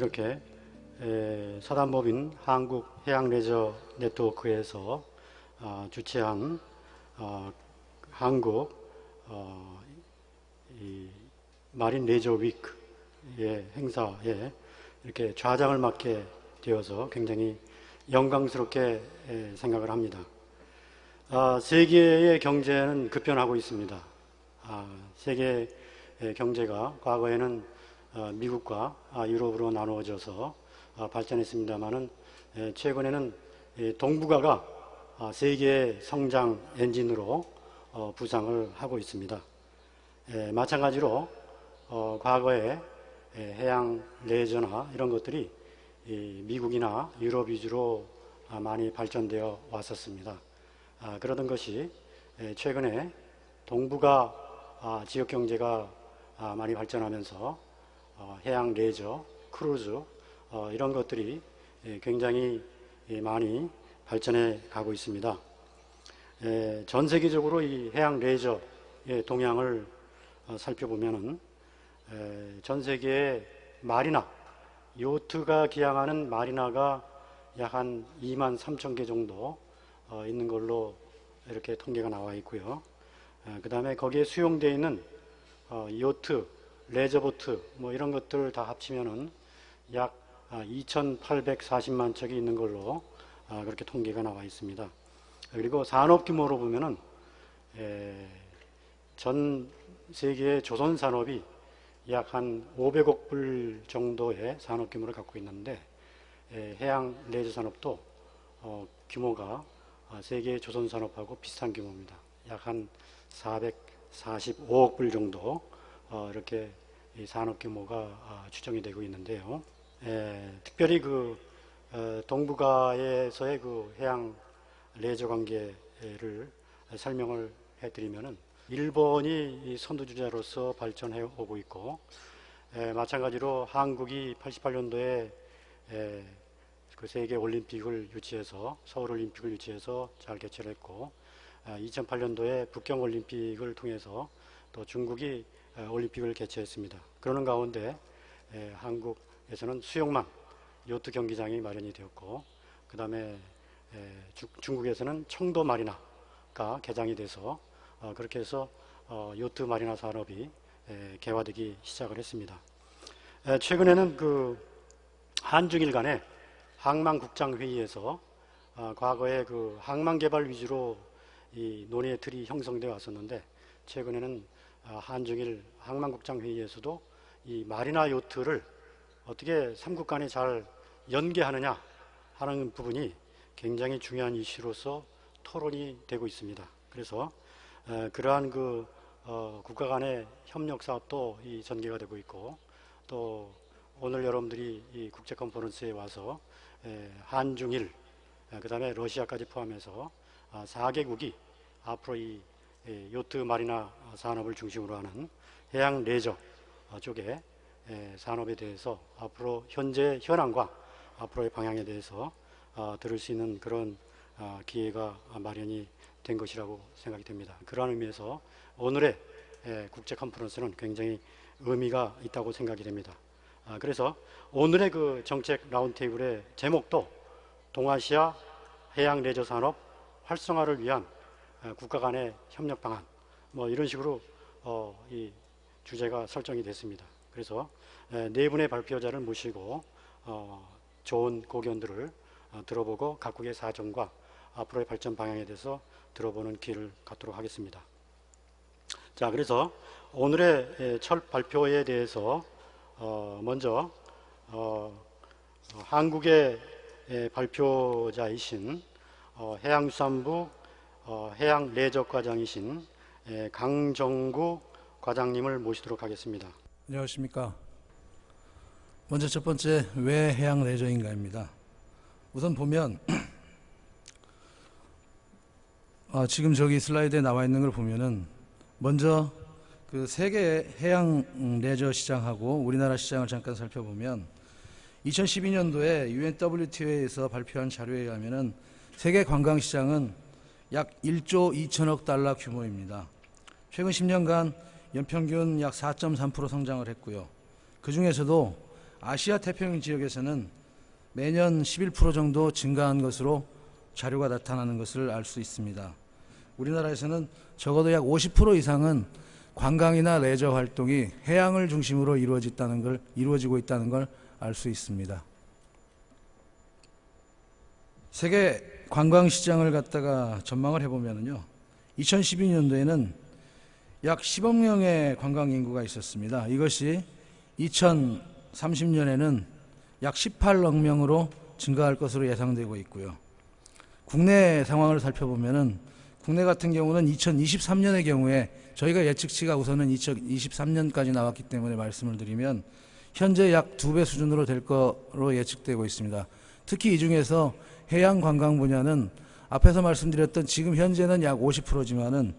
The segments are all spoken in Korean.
이렇게 사단법인 한국해양레저 네트워크에서 주최한 한국 이 마린 레저 위크의 행사에 이렇게 좌장을 맡게 되어서 굉장히 영광스럽게 생각을 합니다. 세계의 경제는 급변하고 있습니다. 세계 경제가 과거에는 미국과 유럽으로 나누어져서 발전했습니다마는 최근에는 동북아가 세계의 성장 엔진으로 부상을 하고 있습니다. 마찬가지로 과거에 해양 레저나 이런 것들이 미국이나 유럽 위주로 많이 발전되어 왔었습니다. 그러던 것이 최근에 동북아 지역 경제가 많이 발전하면서 해양 레저, 크루즈 이런 것들이 굉장히 많이 발전해 가고 있습니다. 전 세계적으로 이 해양 레저의 동향을 살펴보면은 전 세계의 마리나, 요트가 기항하는 마리나가 약 한 2만 3천 개 정도 있는 걸로 이렇게 통계가 나와 있고요. 그 다음에 거기에 수용되어 있는 요트, 레저보트 뭐 이런 것들 다 합치면은 약 2,840만 척이 있는 걸로 그렇게 통계가 나와 있습니다. 그리고 산업 규모로 보면은 전 세계의 조선 산업이 약 한 500억 불 정도의 산업 규모를 갖고 있는데 해양 레저 산업도 규모가 세계 조선 산업하고 비슷한 규모입니다. 약 한 445억 불 정도 이렇게 산업 규모가 추정이 되고 있는데요. 특별히 그 동북아에서의 그 해양 레저 관계를 설명을 해드리면은 일본이 선두주자로서 발전해 오고 있고 마찬가지로 한국이 88년도에 그 세계 올림픽을 유치해서 서울 올림픽을 유치해서 잘 개최를 했고 2008년도에 북경 올림픽을 통해서 또 중국이 올림픽을 개최했습니다. 그러는 가운데 한국에서는 수영만 요트 경기장이 마련이 되었고 그 다음에 중국에서는 청도 마리나가 개장이 돼서 그렇게 해서 요트 마리나 산업이 개화되기 시작을 했습니다. 최근에는 그 한중일 간의 항만국장회의에서 과거에 그 항만 개발 위주로 이 논의의 틀이 형성되어 왔었는데 최근에는 한중일 항만국장회의에서도 이 마리나 요트를 어떻게 삼국 간에 잘 연계하느냐 하는 부분이 굉장히 중요한 이슈로서 토론이 되고 있습니다. 그래서 그러한 그 국가 간의 협력 사업도 이 전개가 되고 있고 또 오늘 여러분들이 이 국제 컨퍼런스에 와서 한중일 그 다음에 러시아까지 포함해서 4개국이 앞으로 이 요트 마리나 산업을 중심으로 하는 해양 레저 쪽의 산업에 대해서 앞으로 현재 현황과 앞으로의 방향에 대해서 들을 수 있는 그런 기회가 마련이 된 것이라고 생각이 됩니다. 그러한 의미에서 오늘의 국제 컨퍼런스는 굉장히 의미가 있다고 생각이 됩니다. 그래서 오늘의 그 정책 라운드테이블의 제목도 동아시아 해양 레저 산업 활성화를 위한 국가 간의 협력 방안 뭐 이런 식으로 이 주제가 설정이 됐습니다. 그래서 네 분의 발표자를 모시고 좋은 고견들을 들어보고 각국의 사정과 앞으로의 발전 방향에 대해서 들어보는 기회를 갖도록 하겠습니다. 자, 그래서 오늘의 첫 발표에 대해서 먼저 한국의 발표자이신 해양수산부 해양레저과장이신 강정구 과장님을 모시도록 하겠습니다. 안녕하십니까. 먼저 첫 번째 왜 해양레저인가입니다. 우선 보면 지금 저기 슬라이드에 나와 있는 걸 보면은 먼저 그 세계 해양 레저 시장하고 우리나라 시장을 잠깐 살펴보면 2012년도에 UNWTO에서 발표한 자료에 의하면은 세계 관광 시장은 약 1조 2천억 달러 규모입니다. 최근 10년간 연평균 약 4.3% 성장을 했고요. 그 중에서도 아시아 태평양 지역에서는 매년 11% 정도 증가한 것으로 자료가 나타나는 것을 알 수 있습니다. 우리나라에서는 적어도 약 50% 이상은 관광이나 레저 활동이 해양을 중심으로 이루어지고 있다는 걸 알 수 있습니다. 세계 관광 시장을 갖다가 전망을 해보면요, 2012년도에는 약 10억 명의 관광 인구가 있었습니다. 이것이 2030년에는 약 18억 명으로 증가할 것으로 예상되고 있고요. 국내 상황을 살펴보면은 국내 같은 경우는 2023년의 경우에 저희가 예측치가 우선은 2023년까지 나왔기 때문에 말씀을 드리면 현재 약 2배 수준으로 될 거로 예측되고 있습니다. 특히 이 중에서 해양 관광 분야는 앞에서 말씀드렸던 지금 현재는 약 50%지만은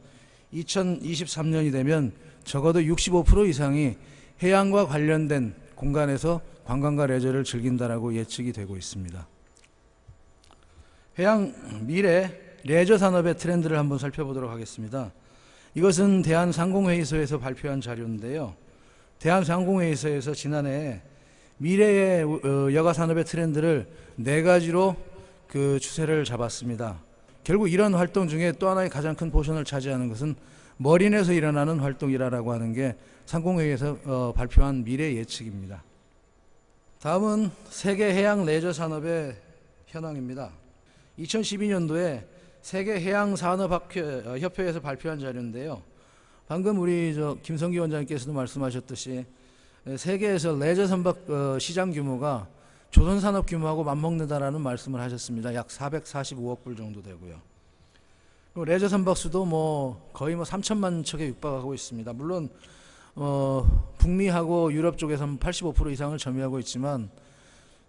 2023년이 되면 적어도 65% 이상이 해양과 관련된 공간에서 관광과 레저를 즐긴다라고 예측이 되고 있습니다. 해양 미래 레저 산업의 트렌드를 한번 살펴보도록 하겠습니다. 이것은 대한상공회의소에서 발표한 자료인데요. 대한상공회의소에서 지난해 미래의 여가 산업의 트렌드를 4가지로 그 추세를 잡았습니다. 결국 이런 활동 중에 또 하나의 가장 큰 포션을 차지하는 것은 머린에서 일어나는 활동이라고 하는 게 상공회의에서 발표한 미래 예측입니다. 다음은 세계 해양 레저 산업의 현황입니다. 2012년도에 세계 해양 산업협회에서 발표한 자료인데요. 방금 우리 김성기 원장님께서도 말씀하셨듯이 세계에서 레저 선박 시장 규모가 조선산업 규모하고 맞먹는다라는 말씀을 하셨습니다. 약 445억 불 정도 되고요. 레저 선박수도 거의 3천만 척에 육박하고 있습니다. 물론 북미하고 유럽 쪽에서는 85% 이상을 점유하고 있지만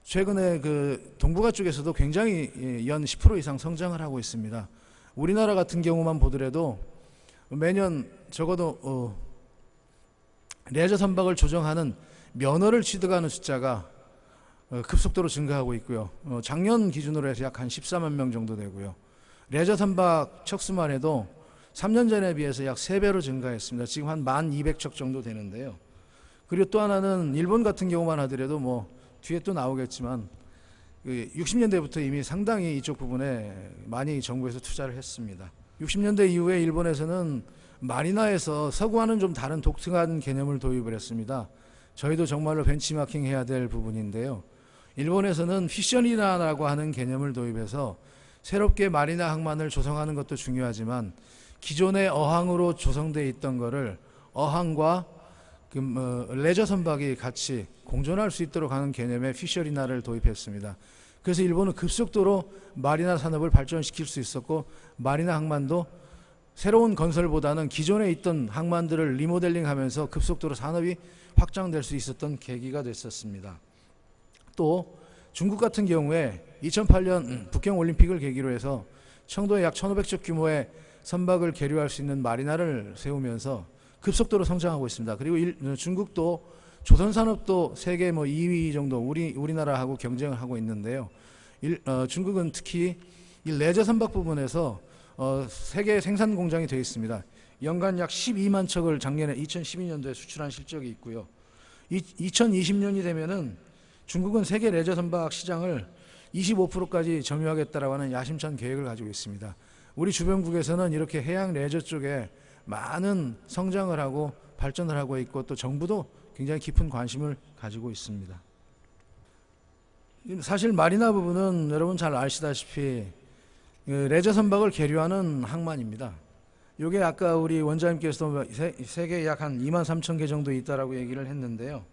최근에 그 동북아 쪽에서도 굉장히 연 10% 이상 성장을 하고 있습니다. 우리나라 같은 경우만 보더라도 매년 적어도 레저 선박을 조정하는 면허를 취득하는 숫자가 급속도로 증가하고 있고요. 작년 기준으로 해서 약 한 14만 명 정도 되고요. 레저 선박 척수만 해도 3년 전에 비해서 약 3배로 증가했습니다. 지금 한 1,200척 정도 되는데요. 그리고 또 하나는 일본 같은 경우만 하더라도 뒤에 또 나오겠지만 60년대부터 이미 상당히 이쪽 부분에 많이 정부에서 투자를 했습니다. 60년대 이후에 일본에서는 마리나에서 서구와는 좀 다른 독특한 개념을 도입을 했습니다. 저희도 정말로 벤치마킹 해야 될 부분인데요. 일본에서는 피셔리나라고 하는 개념을 도입해서 새롭게 마리나 항만을 조성하는 것도 중요하지만 기존의 어항으로 조성되어 있던 거를 어항과 레저 선박이 같이 공존할 수 있도록 하는 개념의 피셔리나를 도입했습니다. 그래서 일본은 급속도로 마리나 산업을 발전시킬 수 있었고 마리나 항만도 새로운 건설보다는 기존에 있던 항만들을 리모델링하면서 급속도로 산업이 확장될 수 있었던 계기가 됐었습니다. 또 중국 같은 경우에 2008년 북경 올림픽을 계기로 해서 청도에 약 1,500척 규모의 선박을 계류할 수 있는 마리나를 세우면서 급속도로 성장하고 있습니다. 그리고 중국도 조선산업도 세계 2위 정도 우리나라하고 경쟁을 하고 있는데요. 중국은 특히 이 레저 선박 부분에서 세계 생산 공장이 되어 있습니다. 연간 약 12만 척을 작년에 2012년도에 수출한 실적이 있고요. 2020년이 되면은 중국은 세계 레저 선박 시장을 25%까지 점유하겠다라고 하는 야심찬 계획을 가지고 있습니다. 우리 주변국에서는 이렇게 해양 레저 쪽에 많은 성장을 하고 발전을 하고 있고 또 정부도 굉장히 깊은 관심을 가지고 있습니다. 사실 마리나 부분은 여러분 잘 아시다시피 레저 선박을 계류하는 항만입니다. 이게 아까 우리 원장님께서도 세계에 약 한 2만 3천 개 정도 있다라고 얘기를 했는데요.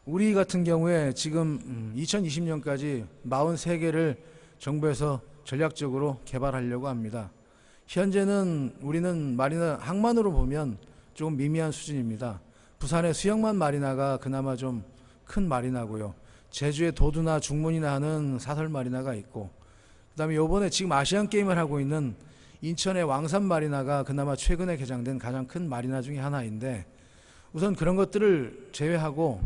우리 같은 경우에 지금 2020년까지 43개를 정부에서 전략적으로 개발하려고 합니다. 현재는 우리는 마리나 항만으로 보면 조금 미미한 수준입니다. 부산의 수영만 마리나가 그나마 좀 큰 마리나고요. 제주의 도두나 중문이나 하는 사설 마리나가 있고 그다음에 이번에 지금 아시안 게임을 하고 있는 인천의 왕산 마리나가 그나마 최근에 개장된 가장 큰 마리나 중에 하나인데 우선 그런 것들을 제외하고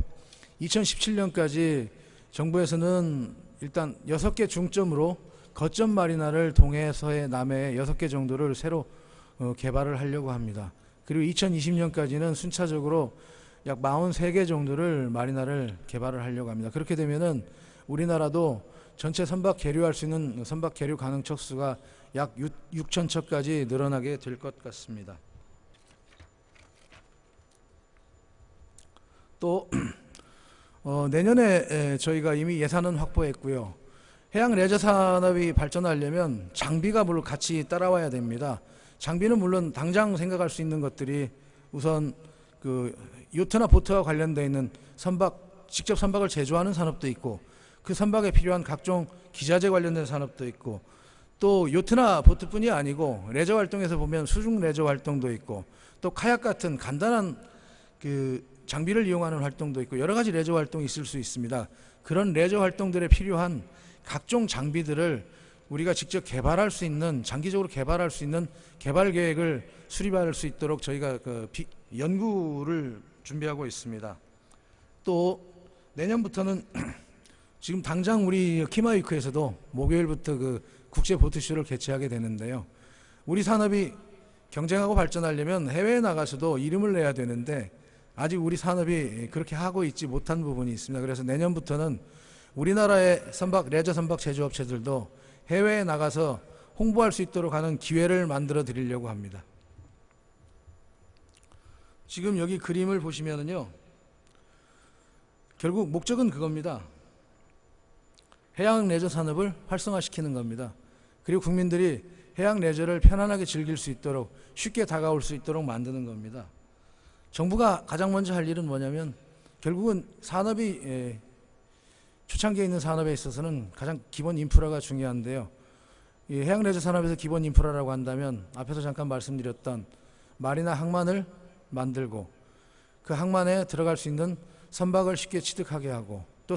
2017년까지 정부에서는 일단 6개 중점으로 거점 마리나를 동해, 서해, 남해 6개 정도를 새로 개발을 하려고 합니다. 그리고 2020년까지는 순차적으로 약 43개 정도를 마리나를 개발을 하려고 합니다. 그렇게 되면은 우리나라도 전체 선박 계류할 수 있는 선박 계류 가능 척수가 약 6천 척까지 늘어나게 될 것 같습니다. 또 내년에 저희가 이미 예산은 확보했고요. 해양 레저 산업이 발전하려면 장비가 물론 같이 따라와야 됩니다. 장비는 물론 당장 생각할 수 있는 것들이 우선 그 요트나 보트와 관련되어 있는 직접 선박을 제조하는 산업도 있고, 그 선박에 필요한 각종 기자재 관련된 산업도 있고, 또 요트나 보트뿐이 아니고 레저 활동에서 보면 수중 레저 활동도 있고, 또 카약 같은 간단한 그 장비를 이용하는 활동도 있고, 여러 가지 레저 활동이 있을 수 있습니다. 그런 레저 활동들에 필요한 각종 장비들을 우리가 직접 개발할 수 있는, 장기적으로 개발할 수 있는 개발 계획을 수립할 수 있도록 저희가 연구를 준비하고 있습니다. 또 내년부터는 지금 당장 우리 키마위크에서도 목요일부터 그 국제 보트쇼를 개최하게 되는데요. 우리 산업이 경쟁하고 발전하려면 해외에 나가서도 이름을 내야 되는데 아직 우리 산업이 그렇게 하고 있지 못한 부분이 있습니다. 그래서 내년부터는 우리나라의 레저 선박 제조업체들도 해외에 나가서 홍보할 수 있도록 하는 기회를 만들어 드리려고 합니다. 지금 여기 그림을 보시면은요, 결국 목적은 그겁니다. 해양 레저 산업을 활성화시키는 겁니다. 그리고 국민들이 해양 레저를 편안하게 즐길 수 있도록, 쉽게 다가올 수 있도록 만드는 겁니다. 정부가 가장 먼저 할 일은 뭐냐면, 결국은 산업이 초창기에 있는 산업에 있어서는 가장 기본 인프라가 중요한데요. 이 해양 레저 산업에서 기본 인프라라고 한다면 앞에서 잠깐 말씀드렸던 마리나 항만을 만들고, 그 항만에 들어갈 수 있는 선박을 쉽게 취득하게 하고, 또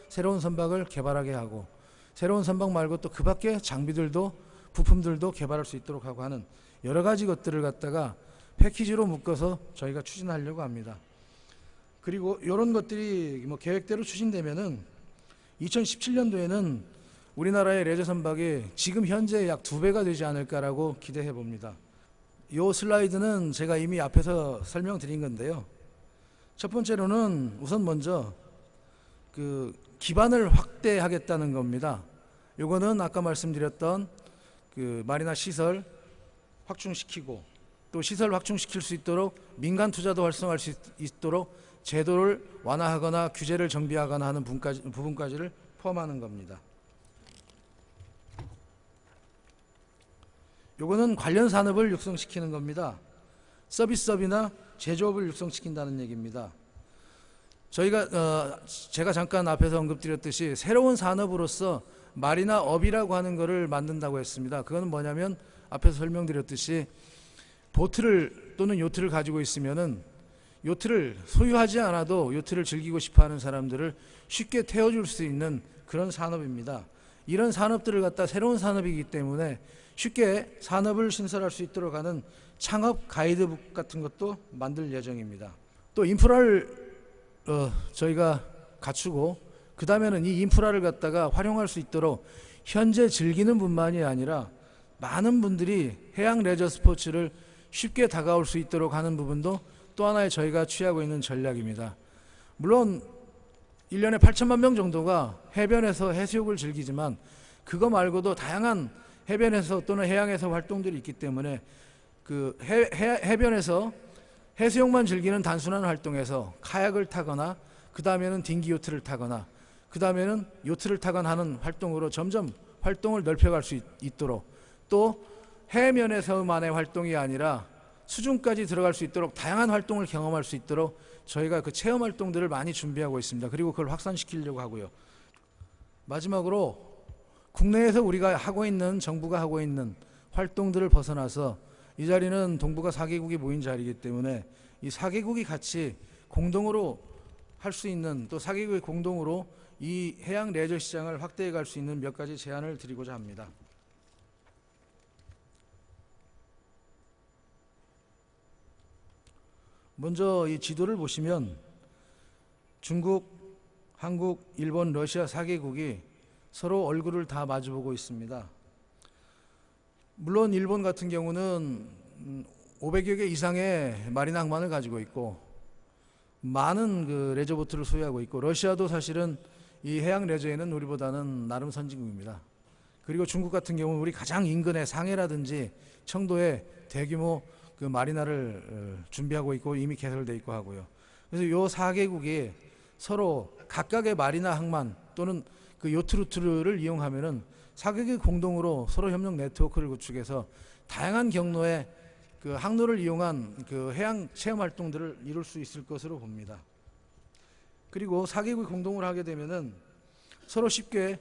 새로운 선박을 개발하게 하고, 새로운 선박 말고 또 그 밖에 장비들도 부품들도 개발할 수 있도록 하고 하는 여러 가지 것들을 갖다가 패키지로 묶어서 저희가 추진하려고 합니다. 그리고 이런 것들이 계획대로 추진되면은 2017년도에는 우리나라의 레저 선박이 지금 현재 약 2배가 되지 않을까라고 기대해 봅니다. 이 슬라이드는 제가 이미 앞에서 설명드린 건데요. 첫 번째로는 우선 먼저 그 기반을 확대하겠다는 겁니다. 요거는 아까 말씀드렸던 그 마리나 시설 확충시키고, 또 시설 확충시킬 수 있도록 민간 투자도 활성화할 수 있도록 제도를 완화하거나 규제를 정비하거나 하는 부분까지를 포함하는 겁니다. 요거는 관련 산업을 육성시키는 겁니다. 서비스업이나 제조업을 육성시킨다는 얘기입니다. 제가 잠깐 앞에서 언급드렸듯이 새로운 산업으로서 마리나업이라고 하는 것을 만든다고 했습니다. 그건 뭐냐면 앞에서 설명드렸듯이 보트를 또는 요트를 가지고 있으면은 요트를 소유하지 않아도 요트를 즐기고 싶어하는 사람들을 쉽게 태워줄 수 있는 그런 산업입니다. 이런 산업들을 갖다 새로운 산업이기 때문에 쉽게 산업을 신설할 수 있도록 하는 창업 가이드북 같은 것도 만들 예정입니다. 또 인프라를 저희가 갖추고, 그 다음에는 이 인프라를 갖다가 활용할 수 있도록 현재 즐기는 분만이 아니라 많은 분들이 해양 레저 스포츠를 쉽게 다가올 수 있도록 하는 부분도 또 하나의 저희가 취하고 있는 전략입니다. 물론 1년에 8천만 명 정도가 해변에서 해수욕을 즐기지만 그거 말고도 다양한 해변에서 또는 해양에서 활동들이 있기 때문에 그 해변에서 해수욕만 즐기는 단순한 활동에서 카약을 타거나, 그 다음에는 딩기 요트를 타거나, 그 다음에는 요트를 타거나 하는 활동으로 점점 활동을 넓혀갈 수 있도록, 또 해면에서만의 활동이 아니라 수중까지 들어갈 수 있도록 다양한 활동을 경험할 수 있도록 저희가 그 체험 활동들을 많이 준비하고 있습니다. 그리고 그걸 확산시키려고 하고요. 마지막으로 국내에서 우리가 하고 있는, 정부가 하고 있는 활동들을 벗어나서, 이 자리는 동북아 4개국이 모인 자리이기 때문에 이 4개국이 같이 공동으로 할 수 있는, 또 4개국이 공동으로 이 해양 레저 시장을 확대해 갈 수 있는 몇 가지 제안을 드리고자 합니다. 먼저 이 지도를 보시면 중국, 한국, 일본, 러시아 4개국이 서로 얼굴을 다 마주보고 있습니다. 물론 일본 같은 경우는 500여 개 이상의 마리나 항만을 가지고 있고, 많은 그 레저보트를 소유하고 있고, 러시아도 사실은 이 해양 레저에는 우리보다는 나름 선진국입니다. 그리고 중국 같은 경우는 우리 가장 인근의 상해라든지 청도에 대규모 그 마리나를 준비하고 있고 이미 개설되어 있고 하고요. 그래서 요 4개국이 서로 각각의 마리나 항만 또는 그 요트 루트를 이용하면은 4개국이 공동으로 서로 협력 네트워크를 구축해서 다양한 경로의 그 항로를 이용한 그 해양 체험 활동들을 이룰 수 있을 것으로 봅니다. 그리고 4개국이 공동으로 하게 되면은 서로 쉽게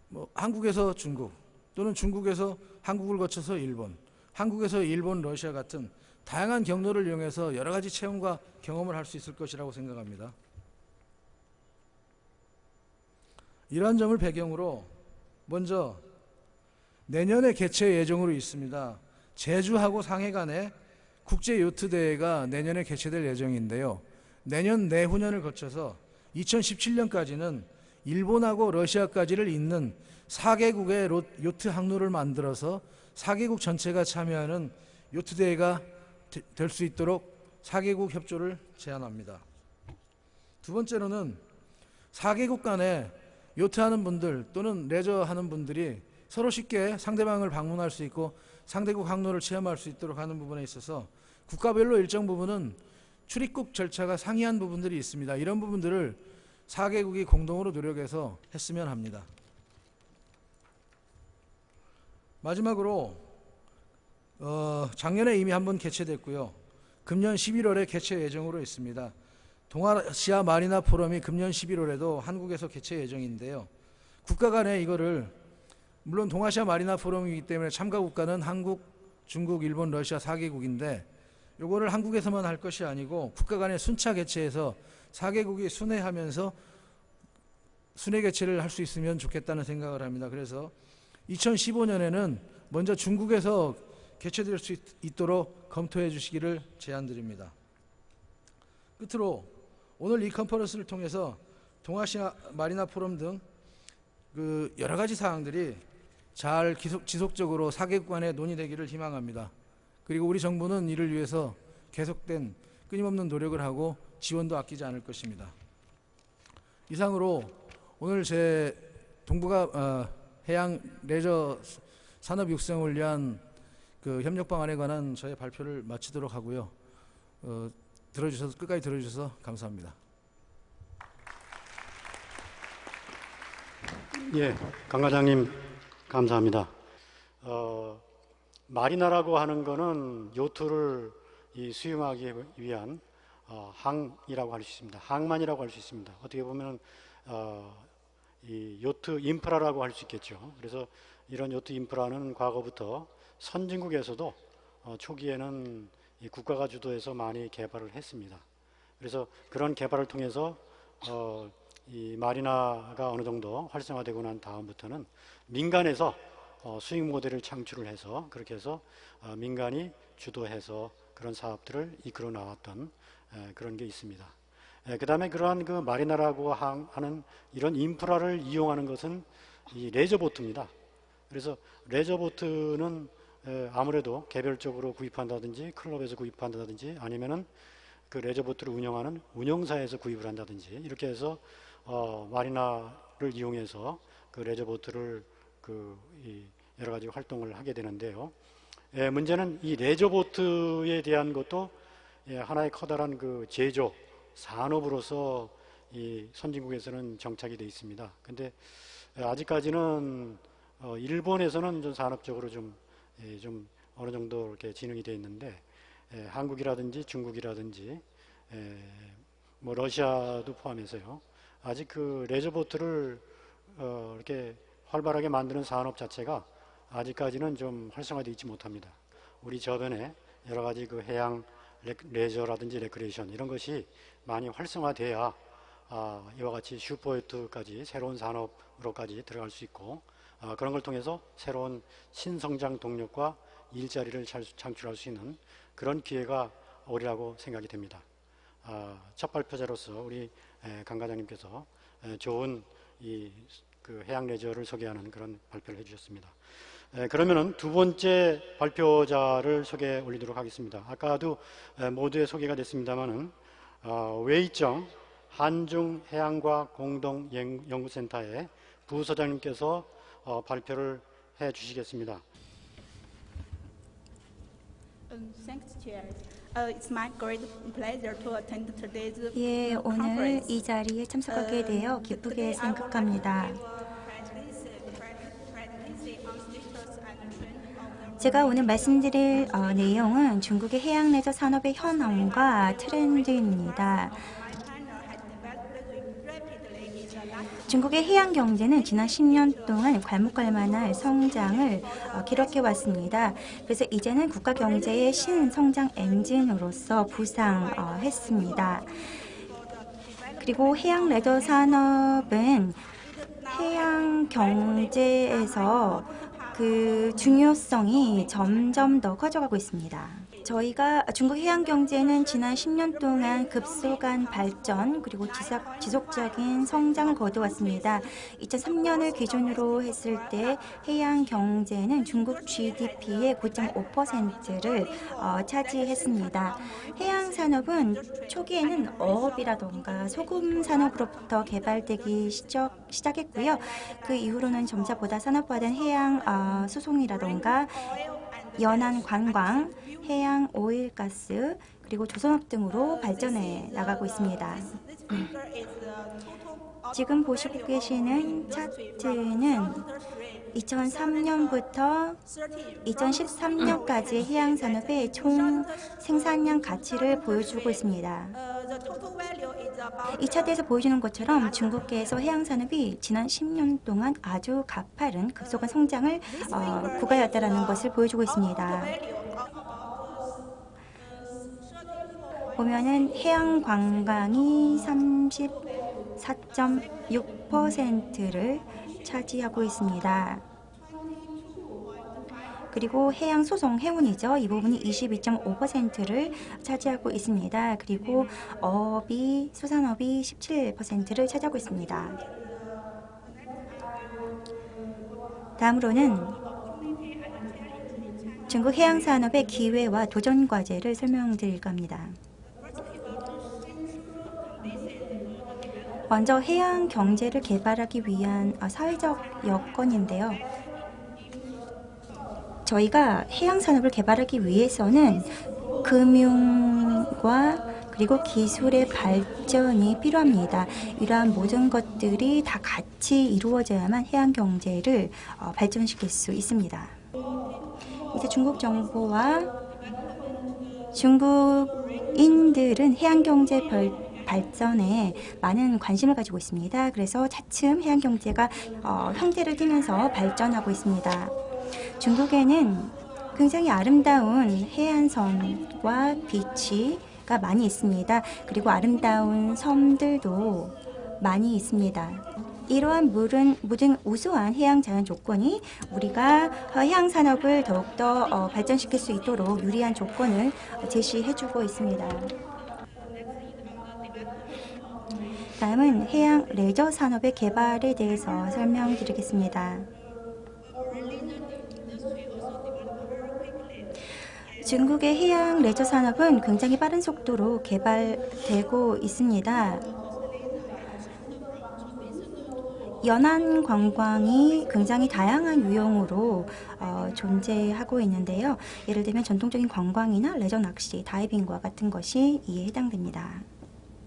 뭐 한국에서 중국 또는 중국에서 한국을 거쳐서 일본, 한국에서 일본, 러시아 같은 다양한 경로를 이용해서 여러 가지 체험과 경험을 할 수 있을 것이라고 생각합니다. 이러한 점을 배경으로 먼저 내년에 개최 예정으로 있습니다. 제주하고 상해 간의 국제 요트 대회가 내년에 개최될 예정인데요. 내년 내후년을 거쳐서 2017년까지는 일본하고 러시아까지를 잇는 4개국의 요트 항로를 만들어서 4개국 전체가 참여하는 요트 대회가 될 수 있도록 4개국 협조를 제안합니다. 두 번째로는 4개국 간에 요트하는 분들 또는 레저하는 분들이 서로 쉽게 상대방을 방문할 수 있고 상대국 항로를 체험할 수 있도록 하는 부분에 있어서 국가별로 일정 부분은 출입국 절차가 상이한 부분들이 있습니다. 이런 부분들을 4개국이 공동으로 노력해서 했으면 합니다. 마지막으로 작년에 이미 한번 개최됐고요. 금년 11월에 개최 예정으로 있습니다. 동아시아 마리나 포럼이 금년 11월에도 한국에서 개최 예정인데요. 국가 간에 이거를 물론 동아시아 마리나 포럼이기 때문에 참가 국가는 한국, 중국, 일본, 러시아 4개국인데 요거를 한국에서만 할 것이 아니고 국가 간에 순차 개최해서 4개국이 순회하면서 순회 개최를 할 수 있으면 좋겠다는 생각을 합니다. 그래서 2015년에는 먼저 중국에서 개최될 수 있도록 검토해 주시기를 제안드립니다. 끝으로 오늘 이 컨퍼런스를 통해서 동아시아 마리나 포럼 등 그 여러 가지 사항들이 잘 지속적으로 4개국 간에 논의되기를 희망합니다. 그리고 우리 정부는 이를 위해서 계속된 끊임없는 노력을 하고 지원도 아끼지 않을 것입니다. 이상으로 오늘 제 동북아 해양 레저 산업 육성을 위한 그 협력 방안에 관한 저의 발표를 마치도록 하고요. 끝까지 들어주셔서 감사합니다. 예, 강 과장님 감사합니다. 마리나라고 하는 거는 요트를 수용하기 위한 항이라고 할 수 있습니다. 항만이라고 할 수 있습니다. 어떻게 보면 이 요트 인프라라고 할 수 있겠죠. 그래서 이런 요트 인프라는 과거부터 선진국에서도 초기에는 이 국가가 주도해서 많이 개발을 했습니다. 그래서 그런 개발을 통해서 이 마리나가 어느 정도 활성화되고 난 다음부터는 민간에서 수익 모델을 창출을 해서 그렇게 해서 민간이 주도해서 그런 사업들을 이끌어 나왔던 그런 게 있습니다. 그 다음에 그러한 그 마리나라고 하는 이런 인프라를 이용하는 것은 이 레저보트입니다. 그래서 레저보트는 아무래도 개별적으로 구입한다든지 클럽에서 구입한다든지 아니면은 그 레저보트를 운영하는 운영사에서 구입을 한다든지 이렇게 해서 마리나를 이용해서 그 레저보트를 여러 가지 활동을 하게 되는데요. 문제는 이 레저보트에 대한 것도 하나의 커다란 그 제조 산업으로서 이 선진국에서는 정착이 되어 있습니다. 근데 아직까지는 일본에서는 좀 산업적으로 좀 어느 정도 이렇게 진흥이 되어 있는데 한국이라든지 중국이라든지 뭐 러시아도 포함해서요. 아직 그 레저보트를 이렇게 활발하게 만드는 산업 자체가 아직까지는 좀 활성화되어 있지 못합니다. 우리 저변에 여러 가지 그 해양 레저라든지 레크레이션 이런 것이 많이 활성화돼야 이와 같이 슈퍼요트까지 새로운 산업으로까지 들어갈 수 있고 그런 걸 통해서 새로운 신성장 동력과 일자리를 창출할 수 있는 그런 기회가 오리라고 생각이 됩니다. 첫 발표자로서 우리 강 과장님께서 좋은 그 해양 레저를 소개하는 그런 발표를 해주셨습니다. 그러면은 두 번째 발표자를 소개해 올리도록 하겠습니다. 아까도 모두에 소개가 됐습니다만은 웨이정 한중해양과학 공동연구센터의 부소장님께서 발표를 해 주시겠습니다. Thanks, Chair. It's my great pleasure to attend today's 예, 오늘 conference. 이 자리에 참석하게 되어 기쁘게 생각합니다. 제가 오늘 말씀드릴 내용은 중국의 해양레저 산업의 현황과 트렌드입니다. 중국의 해양 경제는 지난 10년 동안 괄목갈만한 성장을 기록해 왔습니다. 그래서 이제는 국가 경제의 신성장 엔진으로서 부상했습니다. 그리고 해양 레저 산업은 해양 경제에서 그 중요성이 점점 더 커져가고 있습니다. 저희가 중국 해양 경제는 지난 10년 동안 급속한 발전 그리고 지속적인 성장을 거두었습니다. 2003년을 기준으로 했을 때 해양 경제는 중국 GDP의 9.5%를 차지했습니다. 해양 산업은 초기에는 어업이라던가 소금 산업으로부터 개발되기 시작했고요. 그 이후로는 점차 보다 산업화된 해양 수송이라던가 연안 관광, 해양 오일가스, 그리고 조선업 등으로 발전해 나가고 있습니다. 지금 보시고 계시는 차트는 2003년부터 2013년까지 해양산업의 총 생산량 가치를 보여주고 있습니다. 이 차트에서 보여주는 것처럼 중국계에서 해양산업이 지난 10년 동안 아주 가파른 급속한 성장을 구가했다는 것을 보여주고 있습니다. 보면은 해양 관광이 34.6%를 차지하고 있습니다. 그리고 해양 소송 해운이죠. 이 부분이 22.5%를 차지하고 있습니다. 그리고 어업이 수산업이 17%를 차지하고 있습니다. 다음으로는 중국 해양 산업의 기회와 도전 과제를 설명드릴까 합니다. 먼저 해양 경제를 개발하기 위한 사회적 여건인데요. 저희가 해양 산업을 개발하기 위해서는 금융과 그리고 기술의 발전이 필요합니다. 이러한 모든 것들이 다 같이 이루어져야만 해양 경제를 발전시킬 수 있습니다. 이제 중국 정부와 중국인들은 해양 경제 발전에 많은 관심을 가지고 있습니다. 그래서 차츰 해양 경제가 형태를 띠면서 발전하고 있습니다. 중국에는 굉장히 아름다운 해안선과 비치가 많이 있습니다. 그리고 아름다운 섬들도 많이 있습니다. 이러한 모든 우수한 해양 자연 조건이 우리가 해양 산업을 더욱더 발전시킬 수 있도록 유리한 조건을 제시해주고 있습니다. 다음은 해양 레저 산업의 개발에 대해서 설명드리겠습니다. 중국의 해양 레저 산업은 굉장히 빠른 속도로 개발되고 있습니다. 연안 관광이 굉장히 다양한 유형으로 존재하고 있는데요. 예를 들면 전통적인 관광이나 레저 낚시, 다이빙과 같은 것이 이에 해당됩니다.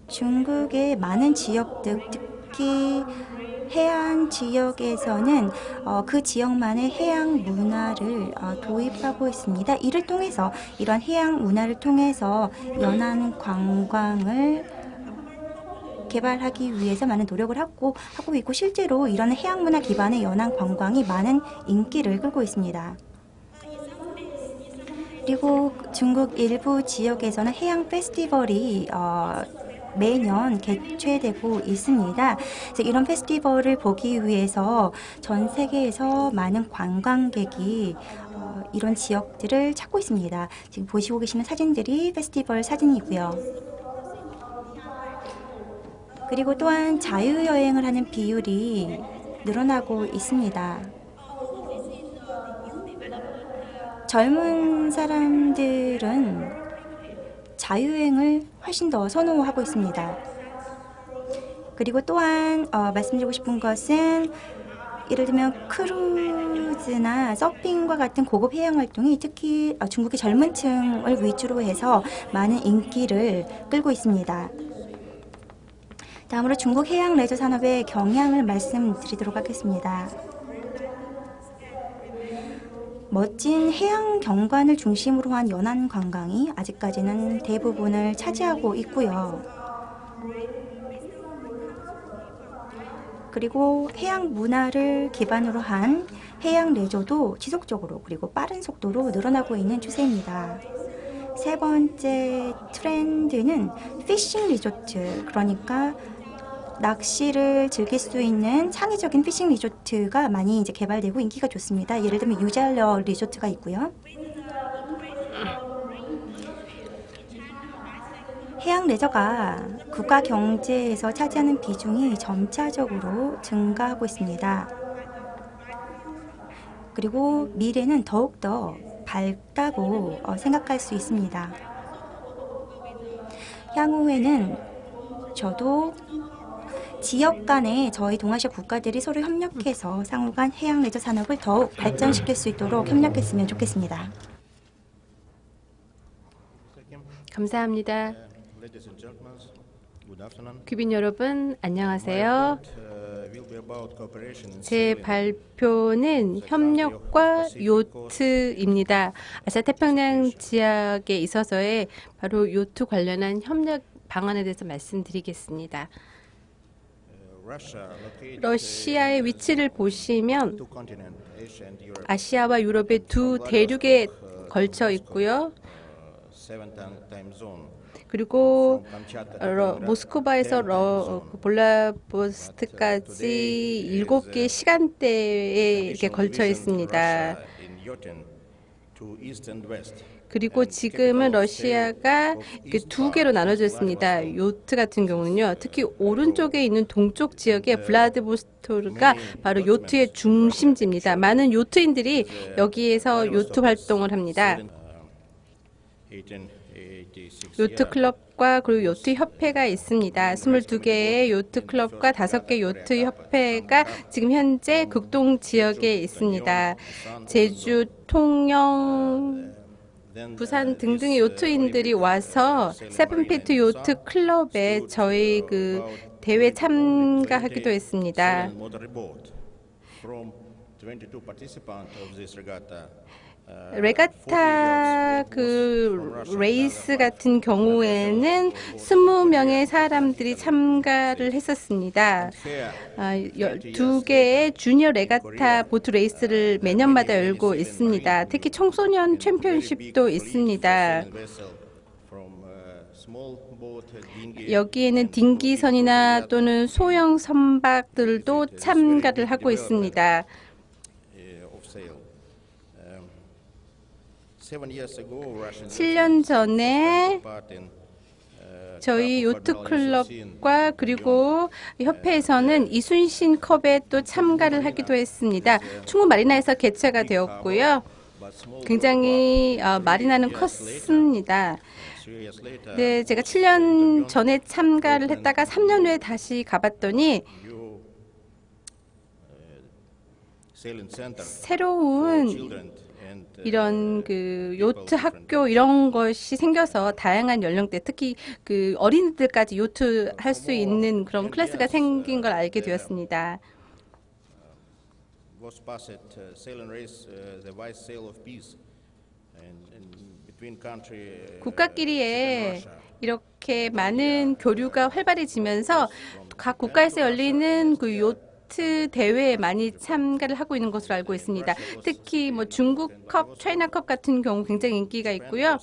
중국의 많은 지역들, 특히 해안 지역에서는 그 지역만의 해양 문화를 도입하고 있습니다. 이러한 해양 문화를 통해서 연안 관광을 개발하기 위해서 많은 노력을 하고 있고 실제로 이런 해양 문화 기반의 연안 관광이 많은 인기를 끌고 있습니다. 그리고 중국 일부 지역에서는 해양 페스티벌이 매년 개최되고 있습니다. 그래서 이런 페스티벌을 보기 위해서 전 세계에서 많은 관광객이 이런 지역들을 찾고 있습니다. 지금 보시고 계시는 사진들이 페스티벌 사진이고요. 그리고 또한 자유여행을 하는 비율이 늘어나고 있습니다. 젊은 사람들은 자유여행을 훨씬 더 선호하고 있습니다. 그리고 또한 말씀드리고 싶은 것은 예를 들면 크루즈나 서핑과 같은 고급 해양 활동이 특히 중국의 젊은 층을 위주로 해서 많은 인기를 끌고 있습니다. 다음으로 중국 해양 레저 산업의 경향을 말씀드리도록 하겠습니다. 멋진 해양 경관을 중심으로 한 연안 관광이 아직까지는 대부분을 차지하고 있고요. 그리고 해양 문화를 기반으로 한 해양 레저도 지속적으로 그리고 빠른 속도로 늘어나고 있는 추세입니다. 세 번째 트렌드는 피싱 리조트, 그러니까 낚시를 즐길 수 있는 창의적인 피싱 리조트가 많이 이제 개발되고 인기가 좋습니다. 예를 들면 유잘러 리조트가 있고요. 해양 레저가 국가 경제에서 차지하는 비중이 점차적으로 증가하고 있습니다. 그리고 미래는 더욱더 밝다고 생각할 수 있습니다. 향후에는 저도 지역 간에 저희 동아시아 국가들이 서로 협력해서 상호 간 해양 레저 산업을 더욱 발전시킬 수 있도록 협력했으면 좋겠습니다. 감사합니다. 귀빈 여러분, 안녕하세요. 제 발표는 협력과 요트입니다. 아시아 태평양 지역에 있어서의 바로 요트 관련한 협력 방안에 대해서 말씀드리겠습니다. 러시아의 위치를 보시면 아시아와 유럽의 두 대륙에 걸쳐 있고요. 그리고 모스크바에서 볼라보스트까지 7개의 시간대에 이렇게 걸쳐 있습니다. 그리고 지금은 러시아가 이렇게 두 개로 나눠져 있습니다. 요트 같은 경우는요. 특히 오른쪽에 있는 동쪽 지역의 블라디보스토크가 바로 요트의 중심지입니다. 많은 요트인들이 여기에서 요트 활동을 합니다. 요트 클럽과 그리고 요트 협회가 있습니다. 22개의 요트 클럽과 5개 요트 협회가 지금 현재 극동 지역에 있습니다. 제주, 통영, 부산 등등의 요트인들이 와서 세븐피트 요트 클럽에 저희 그 대회 참가하기도 했습니다. 레가타 그 레이스 같은 경우에는 20명의 사람들이 참가를 했었습니다. 12개의 주니어 레가타 보트 레이스를 매년마다 열고 있습니다. 특히 청소년 챔피언십도 있습니다. 여기에는 딩기선이나 또는 소형 선박들도 참가를 하고 있습니다. 7년 전에 저희 요트 클럽과 그리고 협회에서는 이순신 컵에 또 참가를 하기도 했습니다. 충북 마리나에서 개최가 되었고요. 굉장히 마리나는 컸습니다. 네, 제가 7년 전에 참가를 했다가 3년 후에 다시 가봤더니 새로운 이런 그 요트 학교 이런 것이 생겨서 다양한 연령대, 특히 그 어린이들까지 요트 할 수 있는 그런 클래스가 생긴 걸 알게 되었습니다. 국가끼리의 이렇게 많은 교류가 활발해지면서 각 국가에서 열리는 그 요트 대회에 많이 참가를 하고 있는 것으로 알고 있습니다. 특히 뭐 중국컵, 차이나컵 같은 경우 굉장히 인기가 있고요.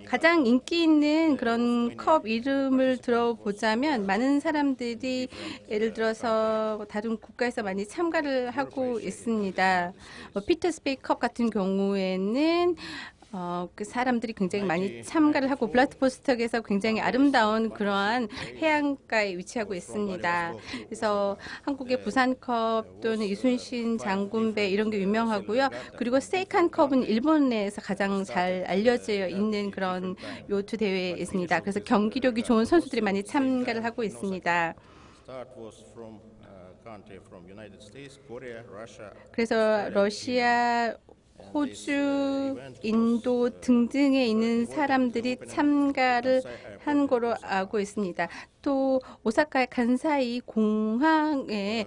가장 인기 있는 그런 컵 이름을 들어보자면 많은 사람들이 예를 들어서 다른 국가에서 많이 참가를 하고 있습니다. 피터스베이 컵 같은 경우에는 그 사람들이 굉장히 많이 참가를 하고 블라디보스톡에서 굉장히 아름다운 그러한 해안가에 위치하고 있습니다. 그래서 한국의 부산컵 또는 이순신 장군배 이런 게 유명하고요. 그리고 세이칸컵은 일본에서 가장 잘 알려져 있는 그런 요트 대회에 있습니다. 그래서 경기력이 좋은 선수들이 많이 참가를 하고 있습니다. 그래서 러시아, 호주, 인도 등등에 있는 사람들이 참가를 한 거로 알고 있습니다. 또 오사카의 간사이 공항에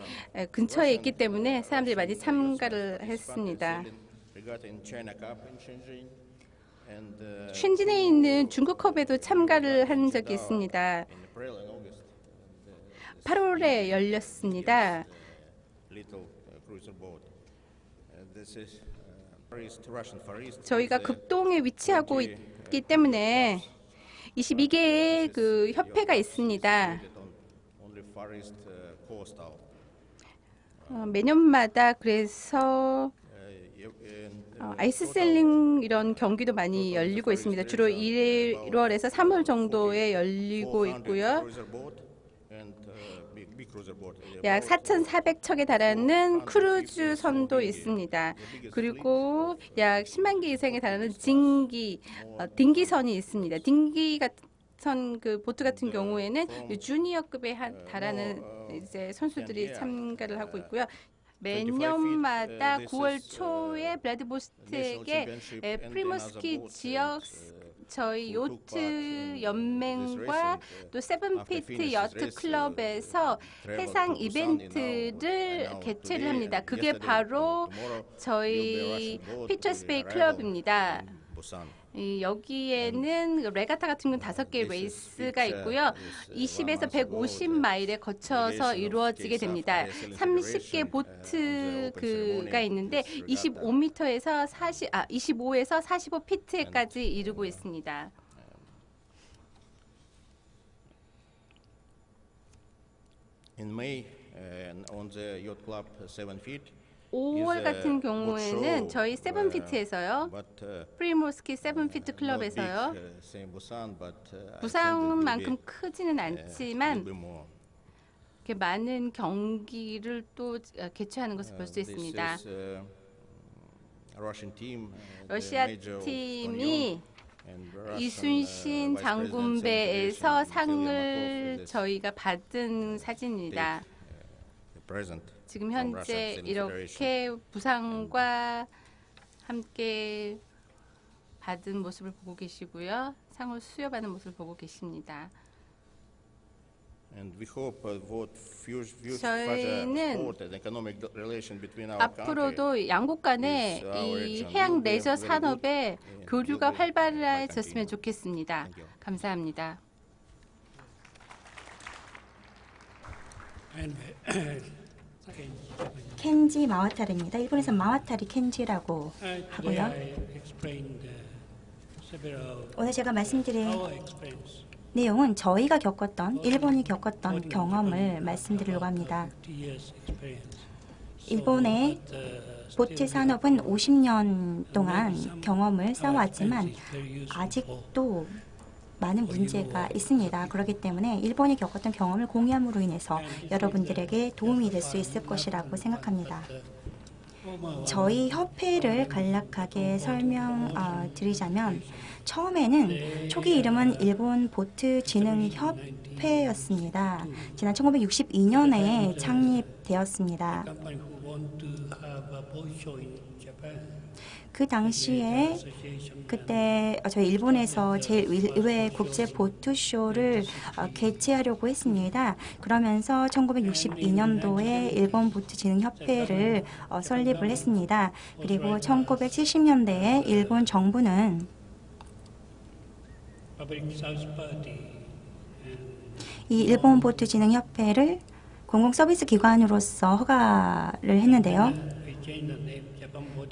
근처에 있기 때문에 사람들이 많이 참가를 했습니다. 슌진에 있는 중국컵에도 참가를 한 적이 있습니다. 8월에 열렸습니다. 저희가 극동에 위치하고 있기 때문에 22개의 그 협회가 있습니다. 매년마다 그래서 아이스셀링 이런 경기도 많이 열리고 있습니다. 주로 1월에서 3월 정도에 열리고 있고요. 약 4,400척에 달하는 크루즈 선도 있습니다. 그리고 약 10만 개 이상에 달하는 딩기선이 있습니다. 딩기 같은 그 보트 같은 경우에는 주니어급에 달하는 이제 선수들이 참가를 하고 있고요. 매년마다 9월 초에 블라디보스톡의 프리모스키 지역 저희 요트 연맹과 또 세븐피트 여트 클럽에서 해상 이벤트를 개최를 합니다. 그게 바로 저희 피처스베이 클럽입니다. 여기에는 레가타 같은 건 5개의 레이스가 있고요. 20에서 150마일에 거쳐서 이루어지게 됩니다. 30개 보트가 있는데 25에서 45피트까지 이루고 있습니다. In May, on the yacht club 7 feet, 5월 같은 경우에는 저희 세븐피트에서요, 프리모스키 세븐피트 클럽에서요, 부산만큼 크지는 않지만 이렇게 많은 경기를 또 개최하는 것을 볼 수 있습니다. 러시아 팀이 이순신 장군배에서 상을 저희가 받은 사진입니다. 지금 현재 이렇게 부상과 함께 받은 모습을 보고 계시고요. 상을 수여받는 모습을 보고 계십니다. 저희는 앞으로도 양국 간의 이 해양 레저 산업의 교류가 활발해졌으면 좋겠습니다. 감사합니다. 켄지 마와타리입니다. 일본에서 마와타리 켄지라고 하고요. 오늘 제가 말씀드릴 내용은 저희가 겪었던, 일본이 겪었던 경험을 말씀드리려고 합니다. 일본의 보트 산업은 50년 동안 경험을 쌓아왔지만 아직도 많은 문제가 있습니다. 그렇기 때문에 일본이 겪었던 경험을 공유함으로 인해서 여러분들에게 도움이 될 수 있을 것이라고 생각합니다. 저희 협회를 간략하게 설명드리자면 처음에는 초기 이름은 일본 보트 진흥 협회였습니다. 지난 1962년에 창립되었습니다. 그 당시에 그때 저희 일본에서 제1회 국제 보트쇼를 개최하려고 했습니다. 그러면서 1962년도에 일본 보트 진흥 협회를 설립을 했습니다. 그리고 1970년대에 일본 정부는 이 일본 보트 진흥 협회를 공공 서비스 기관으로서 허가를 했는데요.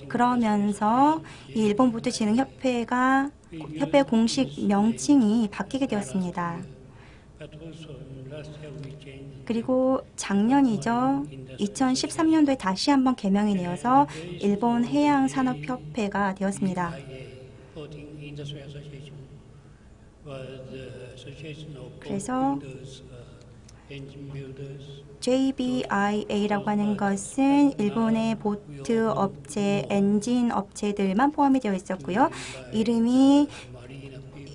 그러면서 이 일본 보트 진흥 협회 공식 명칭이 바뀌게 되었습니다. 그리고 작년이죠. 2013년도에 다시 한번 개명이 되어서 일본 해양 산업 협회가 되었습니다. Floating Industry Association was the association of boat 그래서 builders, engine builders. JBIA라고 하는 것은 일본의 보트 업체, 엔진 업체들만 포함이 되어 있었고요. 이름이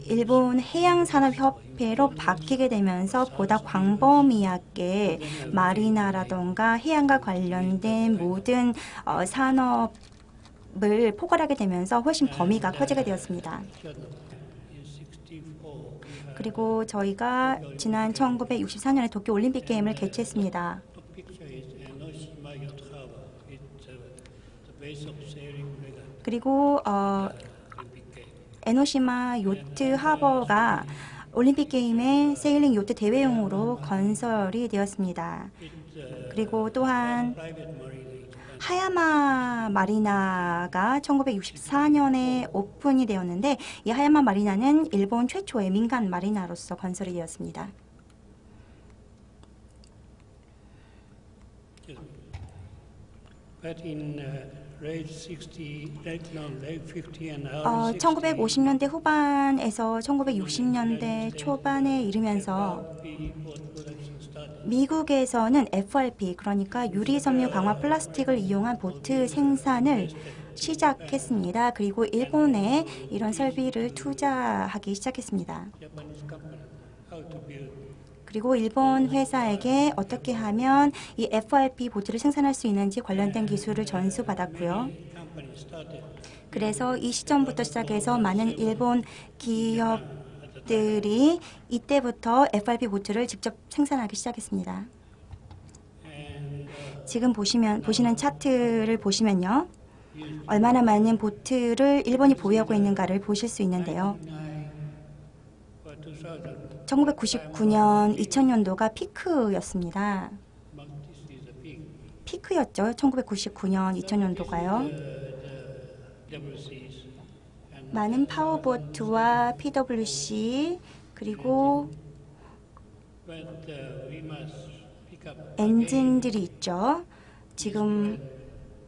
일본 해양산업협회로 바뀌게 되면서 보다 광범위하게 마리나라던가 해양과 관련된 모든 산업을 포괄하게 되면서 훨씬 범위가 커지게 되었습니다. 그리고 저희가 지난 1964년에 도쿄 올림픽 게임을 개최했습니다. 그리고 에노시마 요트 하버가 올림픽 게임의 세일링 요트 대회용으로 건설이 되었습니다. 그리고 또한 하야마 마리나가 1964년에 오픈이 되었는데 이 하야마 마리나는 일본 최초의 민간 마리나로서 건설이 되었습니다. But in late 1950년대 후반에서 1960년대 초반에 이르면서 미국에서는 FRP, 그러니까 유리섬유 강화 플라스틱을 이용한 보트 생산을 시작했습니다. 그리고 일본에 이런 설비를 투자하기 시작했습니다. 그리고 일본 회사에게 어떻게 하면 이 FRP 보트를 생산할 수 있는지 관련된 기술을 전수받았고요. 그래서 이 시점부터 시작해서 많은 일본 기업들이 이때부터 FRP 보트를 직접 생산하기 시작했습니다. 지금 보시는 차트를 보시면요. 얼마나 많은 보트를 일본이 보유하고 있는가를 보실 수 있는데요. 1999년, 2000년도가 피크였습니다. 피크였죠. 1999년, 2000년도가요. 많은 파워보트와 PWC 그리고 엔진들이 있죠. 지금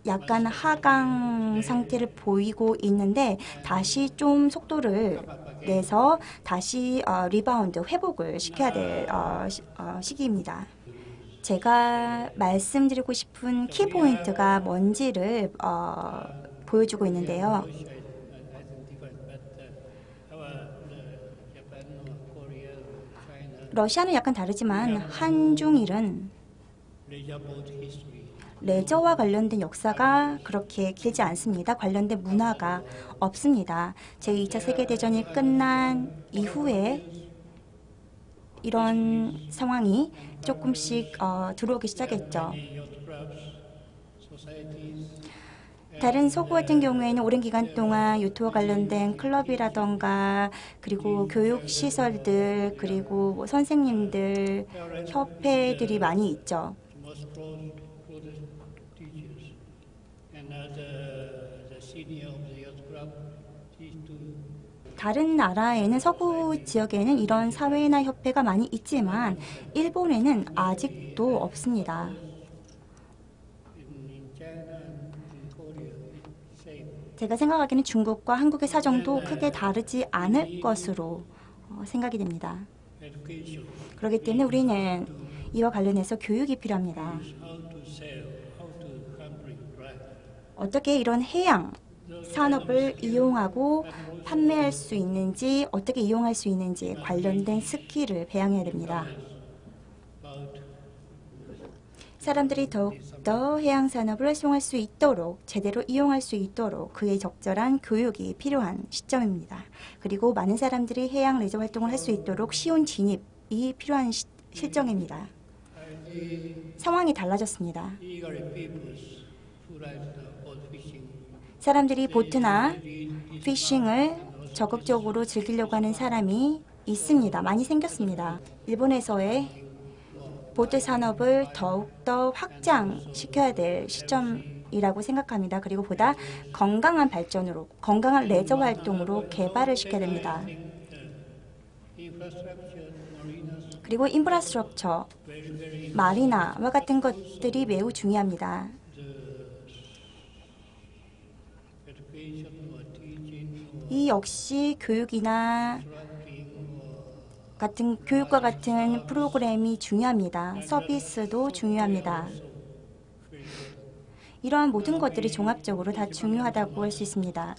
약간 하강 상태를 보이고 있는데 다시 좀 속도를 내서 다시 리바운드, 회복을 시켜야 될 시기입니다. 제가 말씀드리고 싶은 키포인트가 뭔지를 보여주고 있는데요. 러시아는 약간 다르지만 한중일은 레저와 관련된 역사가 그렇게 길지 않습니다. 관련된 문화가 없습니다. 제2차 세계대전이 끝난 이후에 이런 상황이 조금씩 들어오기 시작했죠. 다른 서구 같은 경우에는 오랜 기간 동안 요트와 관련된 클럽이라던가 그리고 교육시설들 그리고 뭐 선생님들, 협회들이 많이 있죠. 다른 나라에는 서구 지역에는 이런 사회나 협회가 많이 있지만 일본에는 아직도 없습니다. 제가 생각하기에는 중국과 한국의 사정도 크게 다르지 않을 것으로 생각이 됩니다. 그렇기 때문에 우리는 이와 관련해서 교육이 필요합니다. 어떻게 이런 해양 산업을 이용하고 판매할 수 있는지, 어떻게 이용할 수 있는지 관련된 스킬을 배양해야 됩니다. 사람들이 더욱더 해양산업을 활용할 수 있도록, 제대로 이용할 수 있도록 그에 적절한 교육이 필요한 시점입니다. 그리고 많은 사람들이 해양 레저 활동을 할 수 있도록 쉬운 진입이 필요한 실정입니다. 상황이 달라졌습니다. 사람들이 보트나 피싱을 적극적으로 즐기려고 하는 사람이 있습니다. 많이 생겼습니다. 일본에서의 보트 산업을 더욱더 확장시켜야 될 시점이라고 생각합니다. 그리고 보다 건강한 발전으로, 건강한 레저 활동으로 개발을 시켜야 됩니다. 그리고 인프라스트럭처, 마리나와 같은 것들이 매우 중요합니다. 이 역시 교육과 같은 프로그램이 중요합니다. 서비스도 중요합니다. 이러한 모든 것들이 종합적으로 다 중요하다고 할 수 있습니다.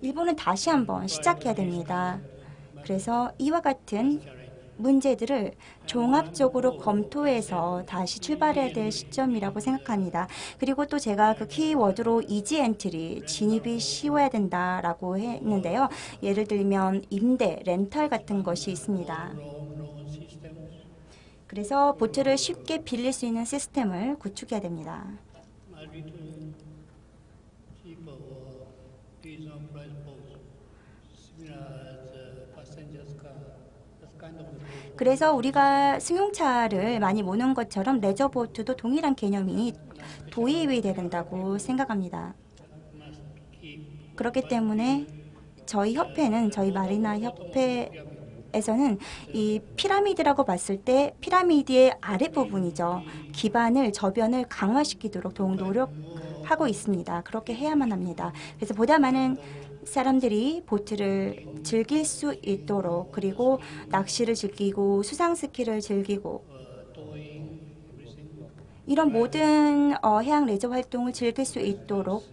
일본은 다시 한번 시작해야 됩니다. 그래서 이와 같은 문제들을 종합적으로 검토해서 다시 출발해야 될 시점이라고 생각합니다. 그리고 또 제가 그 키워드로 이지 엔트리, 진입이 쉬워야 된다라고 했는데요. 예를 들면 임대, 렌탈 같은 것이 있습니다. 그래서 보트를 쉽게 빌릴 수 있는 시스템을 구축해야 됩니다. 그래서 우리가 승용차를 많이 모는 것처럼 레저보트도 동일한 개념이 도입이 돼야 된다고 생각합니다. 그렇기 때문에 저희 협회는, 저희 마리나 협회에서는 이 피라미드라고 봤을 때 피라미드의 아랫부분이죠. 기반을, 저변을 강화시키도록 더욱 노력하고 있습니다. 그렇게 해야만 합니다. 그래서 보다 많은 사람들이 보트를 즐길 수 있도록, 그리고 낚시를 즐기고 수상 스키를 즐기고 이런 모든 해양 레저 활동을 즐길 수 있도록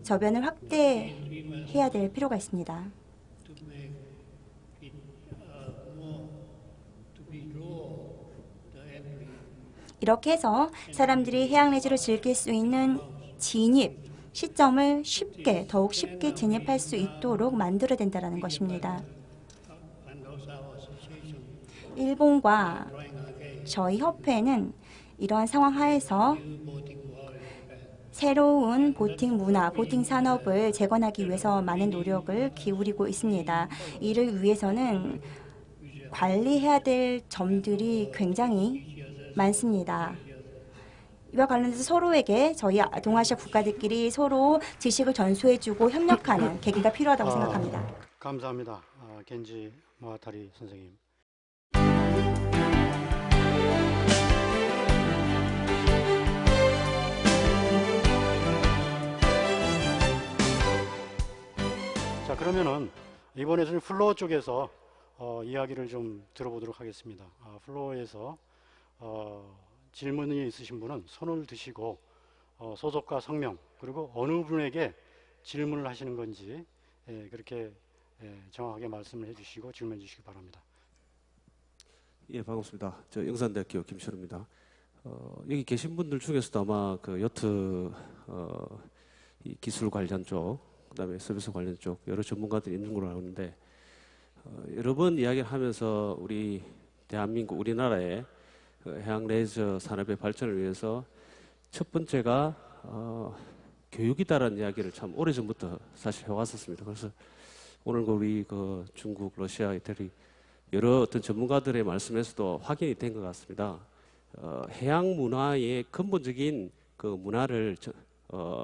저변을 확대해야 될 필요가 있습니다. 이렇게 해서 사람들이 해양 레저를 즐길 수 있는 진입 시점을 더욱 쉽게 진입할 수 있도록 만들어야 된다는 것입니다. 일본과 저희 협회는 이러한 상황 하에서 새로운 보팅 문화, 보팅 산업을 재건하기 위해서 많은 노력을 기울이고 있습니다. 이를 위해서는 관리해야 될 점들이 굉장히 많습니다. 이와 관련해서 서로에게, 저희 동아시아 국가들끼리 서로 지식을 전수해주고 협력하는 계기가 필요하다고 생각합니다. 감사합니다. 겐지 모아타리 선생님. 자, 그러면은 이번에는 플로어 쪽에서 이야기를 좀 들어보도록 하겠습니다. 플로어에서 질문이 있으신 분은 손을 드시고 소속과 성명, 그리고 어느 분에게 질문을 하시는 건지 그렇게 정확하게 말씀을 해주시고 질문해 주시기 바랍니다. 예, 반갑습니다. 저 영산대학교 김철우입니다. 여기 계신 분들 중에서도 아마 그 요트 이 기술 관련 쪽, 그다음에 서비스 관련 쪽 여러 전문가들이 있는 걸로 아는데 여러 번 이야기를 하면서 우리 대한민국, 우리나라의 해양 레저 산업의 발전을 위해서 첫 번째가 교육이다라는 이야기를 참 오래전부터 사실 해왔었습니다. 그래서 오늘 우리 그 중국, 러시아, 이태리 여러 어떤 전문가들의 말씀에서도 확인이 된 것 같습니다. 해양 문화의 근본적인 그 문화를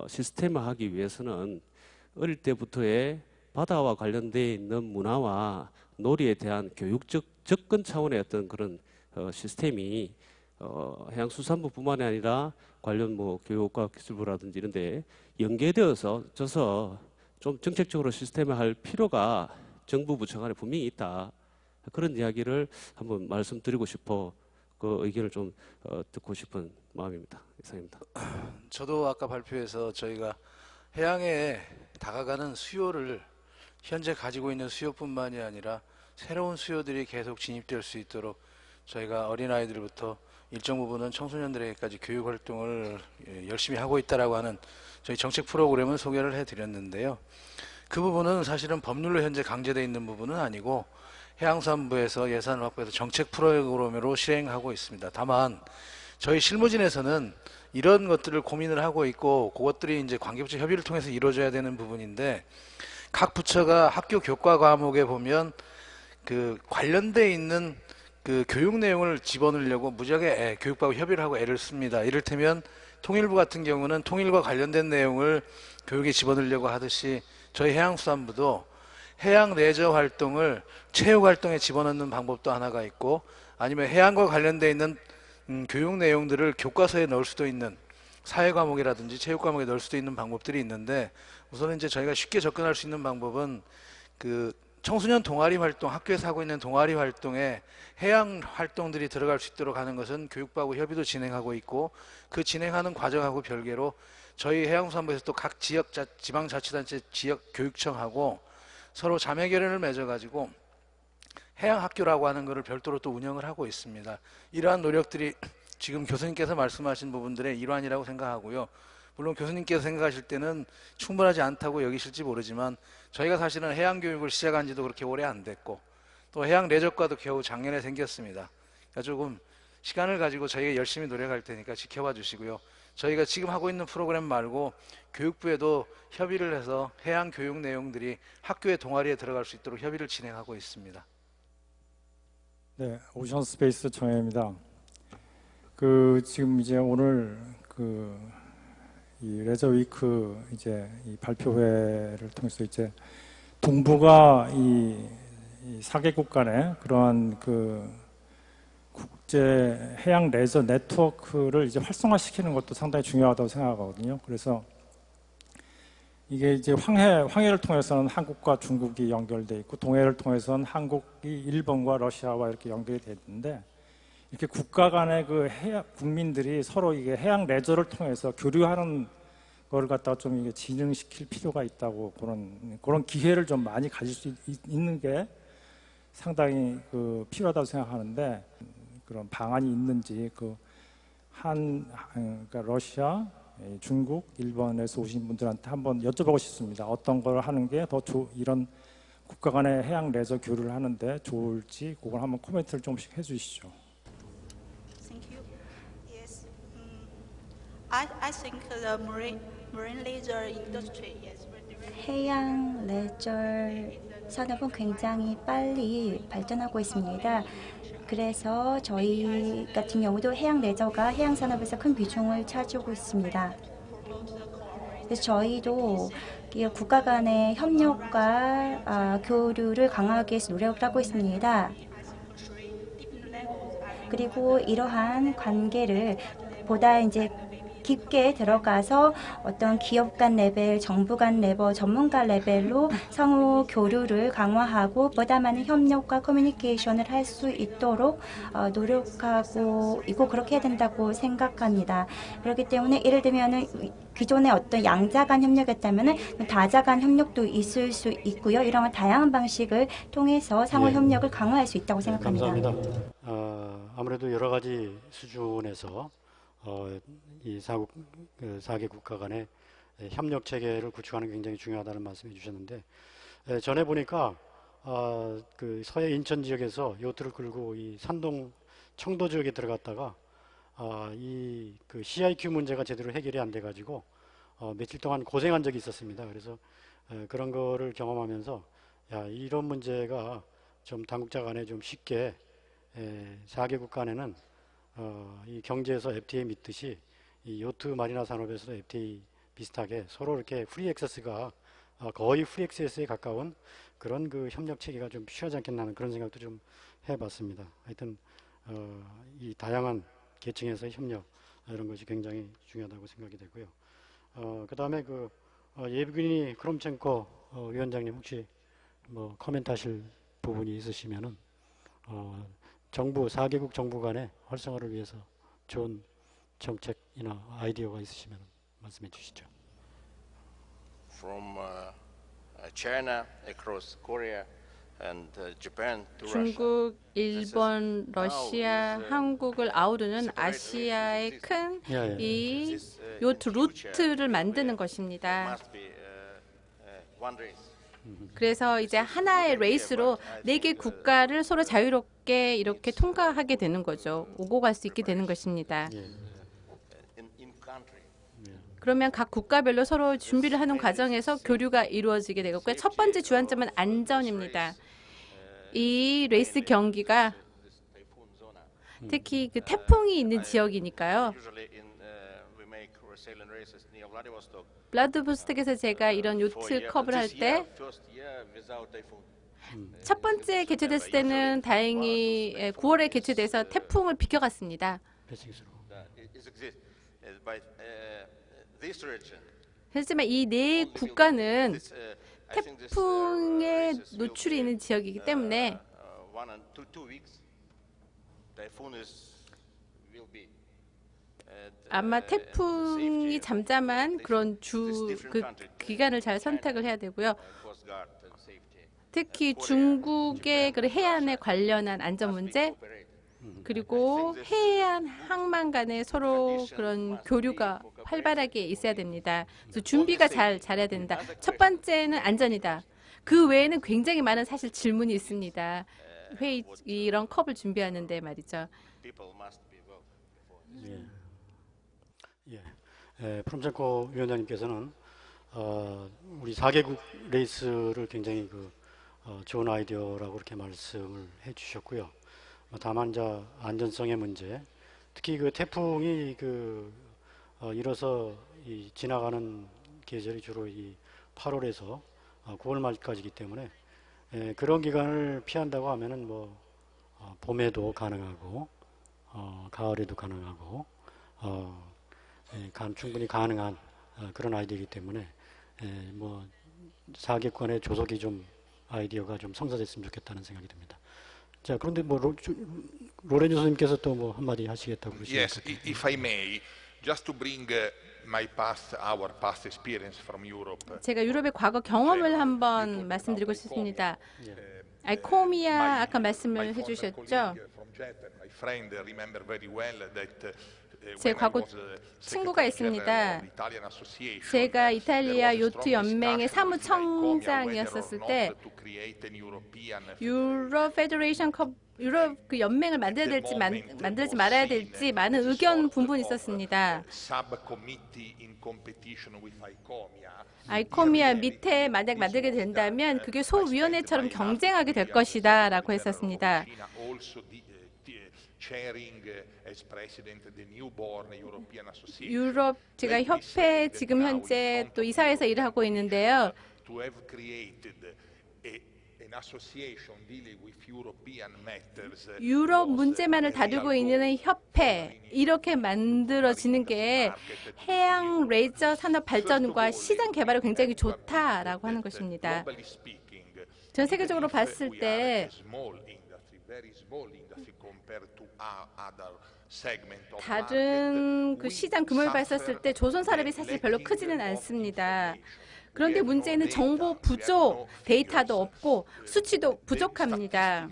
시스템화하기 위해서는 어릴 때부터의 바다와 관련되어 있는 문화와 놀이에 대한 교육적 접근 차원의 어떤 그런 시스템이 해양수산부뿐만이 아니라 관련 뭐 교육과 기술부라든지 이런 데 연계되어서 좀 정책적으로 시스템화할 필요가 정부 부처 간에 분명히 있다. 그런 이야기를 한번 말씀드리고 싶어 그 의견을 좀 듣고 싶은 마음입니다. 이상입니다. 저도 아까 발표에서 저희가 해양에 다가가는 수요를 현재 가지고 있는 수요뿐만이 아니라 새로운 수요들이 계속 진입될 수 있도록 저희가 어린아이들부터 일정 부분은 청소년들에게까지 교육 활동을 열심히 하고 있다라고 하는 저희 정책 프로그램을 소개를 해드렸는데요. 그 부분은 사실은 법률로 현재 강제되어 있는 부분은 아니고 해양수산부에서 예산을 확보해서 정책 프로그램으로 실행하고 있습니다. 다만 저희 실무진에서는 이런 것들을 고민을 하고 있고 그것들이 이제 관계부처 협의를 통해서 이루어져야 되는 부분인데 각 부처가 학교 교과 과목에 보면 그 관련돼 있는 그 교육 내용을 집어넣으려고 무지하게 교육부하고 협의를 하고 애를 씁니다. 이를테면 통일부 같은 경우는 통일과 관련된 내용을 교육에 집어넣으려고 하듯이 저희 해양수산부도 해양 레저 활동을 체육 활동에 집어넣는 방법도 하나가 있고 아니면 해양과 관련돼 있는 교육 내용들을 교과서에 넣을 수도 있는 사회 과목이라든지 체육 과목에 넣을 수도 있는 방법들이 있는데 우선은 이제 저희가 쉽게 접근할 수 있는 방법은 그 청소년 동아리 활동, 학교에서 하고 있는 동아리 활동에 해양 활동들이 들어갈 수 있도록 하는 것은 교육부하고 협의도 진행하고 있고 그 진행하는 과정하고 별개로 저희 해양수산부에서 또 각 지방자치단체 지역교육청하고 서로 자매 결연을 맺어가지고 해양학교라고 하는 것을 별도로 또 운영을 하고 있습니다. 이러한 노력들이 지금 교수님께서 말씀하신 부분들의 일환이라고 생각하고요. 물론 교수님께서 생각하실 때는 충분하지 않다고 여기실지 모르지만 저희가 사실은 해양교육을 시작한 지도 그렇게 오래 안 됐고 또 해양레저과도 겨우 작년에 생겼습니다. 그러니까 조금 시간을 가지고 저희가 열심히 노력할 테니까 지켜봐 주시고요. 저희가 지금 하고 있는 프로그램 말고 교육부에도 협의를 해서 해양교육 내용들이 학교의 동아리에 들어갈 수 있도록 협의를 진행하고 있습니다. 네, 오션스페이스 정혜입니다. 지금 이제 오늘 이 레저 위크 이제 이 발표회를 통해서 이제 동부가 이 4개국 간의 그러한 국제 해양 레저 네트워크를 이제 활성화시키는 것도 상당히 중요하다고 생각하거든요. 그래서 이게 이제 황해를 통해서는 한국과 중국이 연결돼 있고 동해를 통해서는 한국이 일본과 러시아와 이렇게 연결이 돼 있는데 이렇게 국가 간의 국민들이 서로 이게 해양 레저를 통해서 교류하는 거를 갖다가 좀 이게 진흥시킬 필요가 있다고 그런 기회를 좀 많이 가질 수 있는 게 상당히 필요하다고 생각하는데 그런 방안이 있는지 그러니까 러시아, 중국, 일본에서 오신 분들한테 한번 여쭤보고 싶습니다. 어떤 걸 하는 게 더 이런 국가 간의 해양 레저 교류를 하는데 좋을지 그걸 한번 코멘트를 조금씩 해주시죠. Thank you. Yes, I think the marine leisure industry is 해양 레저 산업은 굉장히 빨리 발전하고 있습니다. 그래서 저희 같은 경우도 해양 레저가 해양 산업에서 큰 비중을 차지하고 있습니다. 그래서 저희도 국가 간의 협력과 교류를 강화하기 위해서 노력을 하고 있습니다. 그리고 이러한 관계를 보다 이제 깊게 들어가서 어떤 기업 간 레벨, 정부 간 레벨, 전문가 레벨로 상호 교류를 강화하고 보다 많은 협력과 커뮤니케이션을 할 수 있도록 노력하고 있고 그렇게 해야 된다고 생각합니다. 그렇기 때문에 예를 들면은 기존의 어떤 양자 간 협력이었다면은 다자 간 협력도 있을 수 있고요. 이런 다양한 방식을 통해서 상호 협력을 강화할 수 있다고 생각합니다. 감사합니다. 아무래도 여러 가지 수준에서 이 4개 국가 간의 협력 체계를 구축하는 게 굉장히 중요하다는 말씀해 주셨는데 전에 보니까 그 서해 인천 지역에서 요트를 끌고 이 산동 청도 지역에 들어갔다가 이 CIQ 문제가 제대로 해결이 안 돼 가지고 며칠 동안 고생한 적이 있었습니다. 그래서 그런 거를 경험하면서 이런 문제가 좀 당국자 간에 좀 쉽게 4개국 간에는 이 경제에서 FTA 믿듯이 이 요트 마리나 산업에서도 FTA 비슷하게 서로 이렇게 프리 액세스가 거의 프리 액세스에 가까운 그런 협력 체계가 좀 필요하지 않겠나 하는 그런 생각도 좀 해봤습니다. 하여튼 이 다양한 계층에서의 협력 이런 것이 굉장히 중요하다고 생각이 되고요. 그 다음에 예비군이 크롬첸코 위원장님 혹시 뭐 코멘트하실 부분이 있으시면은 정부 4개국 정부 간의 활성화를 위해서 좋은 정책이나 아이디어가 있으시면 말씀해 주시죠. From China across Korea and Japan to Russia. 중국, 일본, 러시아, 한국을 아우르는 아시아의 큰 이 요트 루트를 만드는 것입니다. 그래서 이제 하나의 레이스로 4개 국가를 서로 자유롭게 이렇게 통과하게 되는 거죠. 오고 갈 수 있게 되는 것입니다. 그러면 각 국가별로 서로 준비를 하는 과정에서 교류가 이루어지게 되겠고요. 첫 번째 주안점은 안전입니다. 이 레이스 경기가 특히 태풍이 있는 지역이니까요. 블라디보스톡에서 제가 이런 요트 컵을 할 때 첫 번째 개최됐을 때는 다행히 9월에 개최돼서 태풍을 비켜갔습니다. By this region, 하지만 이 네 국가는 this, I think this 태풍에 races will 노출이 be, 있는 지역이기 때문에 1 and 2 weeks. Typhoon will be. 아마 태풍이 잠잠한 그런 그 기간을 잘 선택을 해야 되고요. Coast Guard and safety. 특히 중국의 그 해안에 관련한 안전 문제 그리고 해안 항만 간에 서로 그런 교류가 활발하게 있어야 됩니다. 그래서 준비가 잘해야 된다. 첫 번째는 안전이다. 그 외에는 굉장히 많은 사실 질문이 있습니다. 이런 컵을 준비하는데 말이죠. People must be well before. 프롬첸코 위원장님께서는 우리 4개국 레이스를 굉장히 좋은 아이디어라고 그렇게 말씀을 해주셨고요. 다만 이제 안전성의 문제, 특히 그 태풍이 일어서 지나가는 계절이 주로 이 8월에서 9월 말까지이기 때문에 그런 기간을 피한다고 하면은 봄에도 가능하고 가을에도 가능하고 충분히 가능한 그런 아이디어이기 때문에 4개권의 조속이 좀 아이디어가 좀 성사됐으면 좋겠다는 생각이 듭니다. 자, 그런데 로렌조 선생님께서 또 한마디 하시겠다고 그러시니까. Yes, if I may, just to bring our past experience from Europe. 제가 유럽의 과거 경험을 한번 말씀드리고 싶습니다. 알코미아 아까 말씀을 해주셨죠. 제 과거 친구가 있습니다. 제가 이탈리아 요트 연맹의 사무청장이었을 때 유럽 페더레이션 컵 유럽 그 연맹을 만들어야 될지 만들지 말아야 될지 많은 의견 분분이 있었습니다. 아이코미아 밑에 만약 만들게 된다면 그게 소위원회처럼 경쟁하게 될 것이다라고 했었습니다. 유럽 제가 협회 지금 현재 또 이사회에서 일을 하고 있는데요. 유럽 문제만을 다루고 있는 협회 이렇게 만들어지는 게 해양 레저 산업 발전과 시장 개발에 굉장히 좋다라고 하는 것입니다. 전 세계적으로 봤을 때 다른 그 시장 규모를 봤었을 때 조선 산업이 사실 별로 크지는 않습니다. 그런데 문제는 정보 부족, 데이터도 없고 수치도 부족합니다.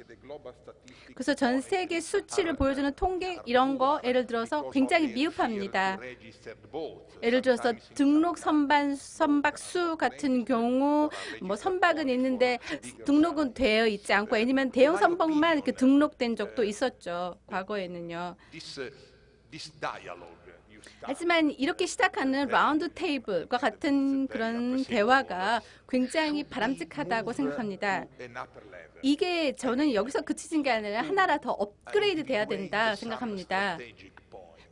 그래서 전 세계 수치를 보여주는 통계 이런 거 예를 들어서 굉장히 미흡합니다. 예를 들어서 등록 선박 수 같은 경우 선박은 있는데 등록은 되어 있지 않고 아니면 대형 선박만 이렇게 등록된 적도 있었죠. 과거에는요. 하지만 이렇게 시작하는 라운드 테이블과 같은 그런 대화가 굉장히 바람직하다고 생각합니다. 이게 저는 여기서 그치는 게 아니라 하나라 더 업그레이드 돼야 된다 생각합니다.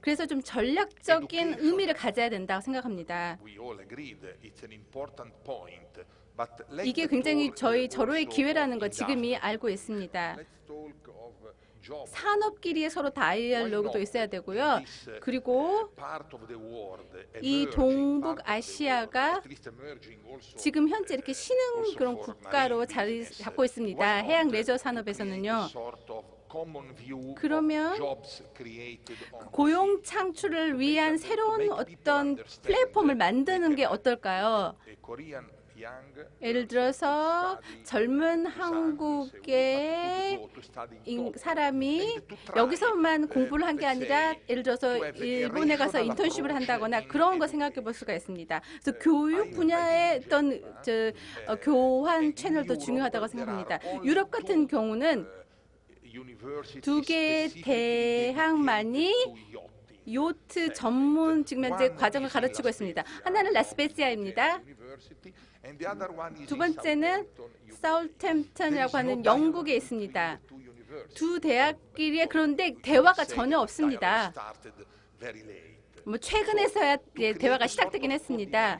그래서 좀 전략적인 의미를 가져야 된다고 생각합니다. 이게 굉장히 저로의 기회라는 거 지금이 알고 있습니다. 산업끼리의 서로 다이얼로그도 있어야 되고요. 그리고 이 동북 아시아가 지금 현재 이렇게 신흥 그런 국가로 자리 잡고 있습니다. 해양 레저 산업에서는요. 그러면 고용 창출을 위한 새로운 어떤 플랫폼을 만드는 게 어떨까요? 예를 들어서 젊은 한국의 사람이 여기서만 공부를 한 게 아니라 예를 들어서 일본에 가서 인턴십을 한다거나 그런 거 생각해 볼 수가 있습니다. 그래서 교육 분야의 어떤 교환 채널도 중요하다고 생각합니다. 유럽 같은 경우는 두 개의 대학만이 요트 전문 지금 현재 과정을 가르치고 있습니다. 하나는 라스베시아입니다. 두 번째는 사울템프턴이라고 하는 영국에 있습니다. 두 대학끼리의 그런데 대화가 전혀 없습니다. 최근에서야 대화가 시작되긴 했습니다.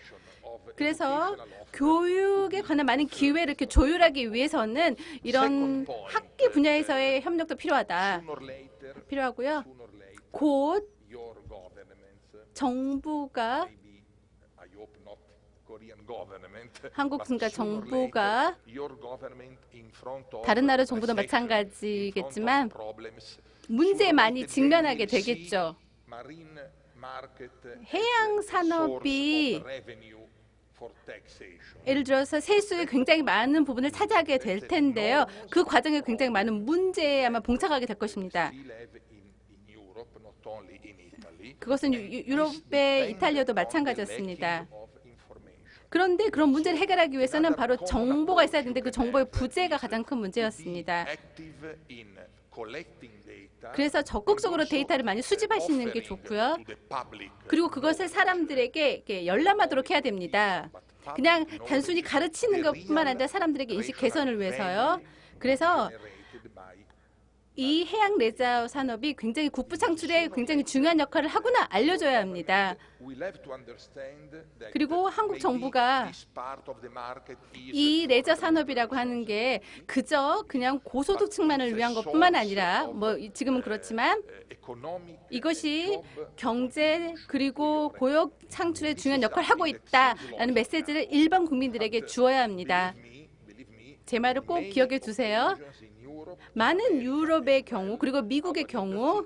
그래서 교육에 관한 많은 기회를 이렇게 조율하기 위해서는 이런 학계 분야에서의 협력도 필요하고요. 곧 정부가 maybe, I hope not Korean government, 한국 but 그러니까 sooner or 정부가 later, your government in front of 다른 나라 정부도 recession, 마찬가지겠지만 in front of problems, 문제에 sooner or 많이 later 직면하게 they will see 되겠죠. marine market as 해양 a 산업이 source of revenue for taxation. 예를 들어서 세수의 굉장히 많은 부분을 차지하게 될 텐데요. 그 과정에 굉장히 많은 문제에 아마 봉착하게 될 것입니다. Still have in Europe, not only in Italy. 그것은 유럽의 이탈리아도 마찬가지였습니다. 그런데 그런 문제를 해결하기 위해서는 바로 정보가 있어야 되는데 그 정보의 부재가 가장 큰 문제였습니다. 그래서 적극적으로 데이터를 많이 수집하시는 게 좋고요. 그리고 그것을 사람들에게 이렇게 열람하도록 해야 됩니다. 그냥 단순히 가르치는 것뿐만 아니라 사람들에게 인식 개선을 위해서요. 그래서 이 해양 레저 산업이 굉장히 국부 창출에 굉장히 중요한 역할을 하구나 알려줘야 합니다. 그리고 한국 정부가 이 레저 산업이라고 하는 게 그저 그냥 고소득층만을 위한 것뿐만 아니라 뭐 지금은 그렇지만 이것이 경제 그리고 고용 창출에 중요한 역할을 하고 있다라는 메시지를 일반 국민들에게 주어야 합니다. 제 말을 꼭 기억해 두세요. 많은 유럽의 경우 그리고 미국의 경우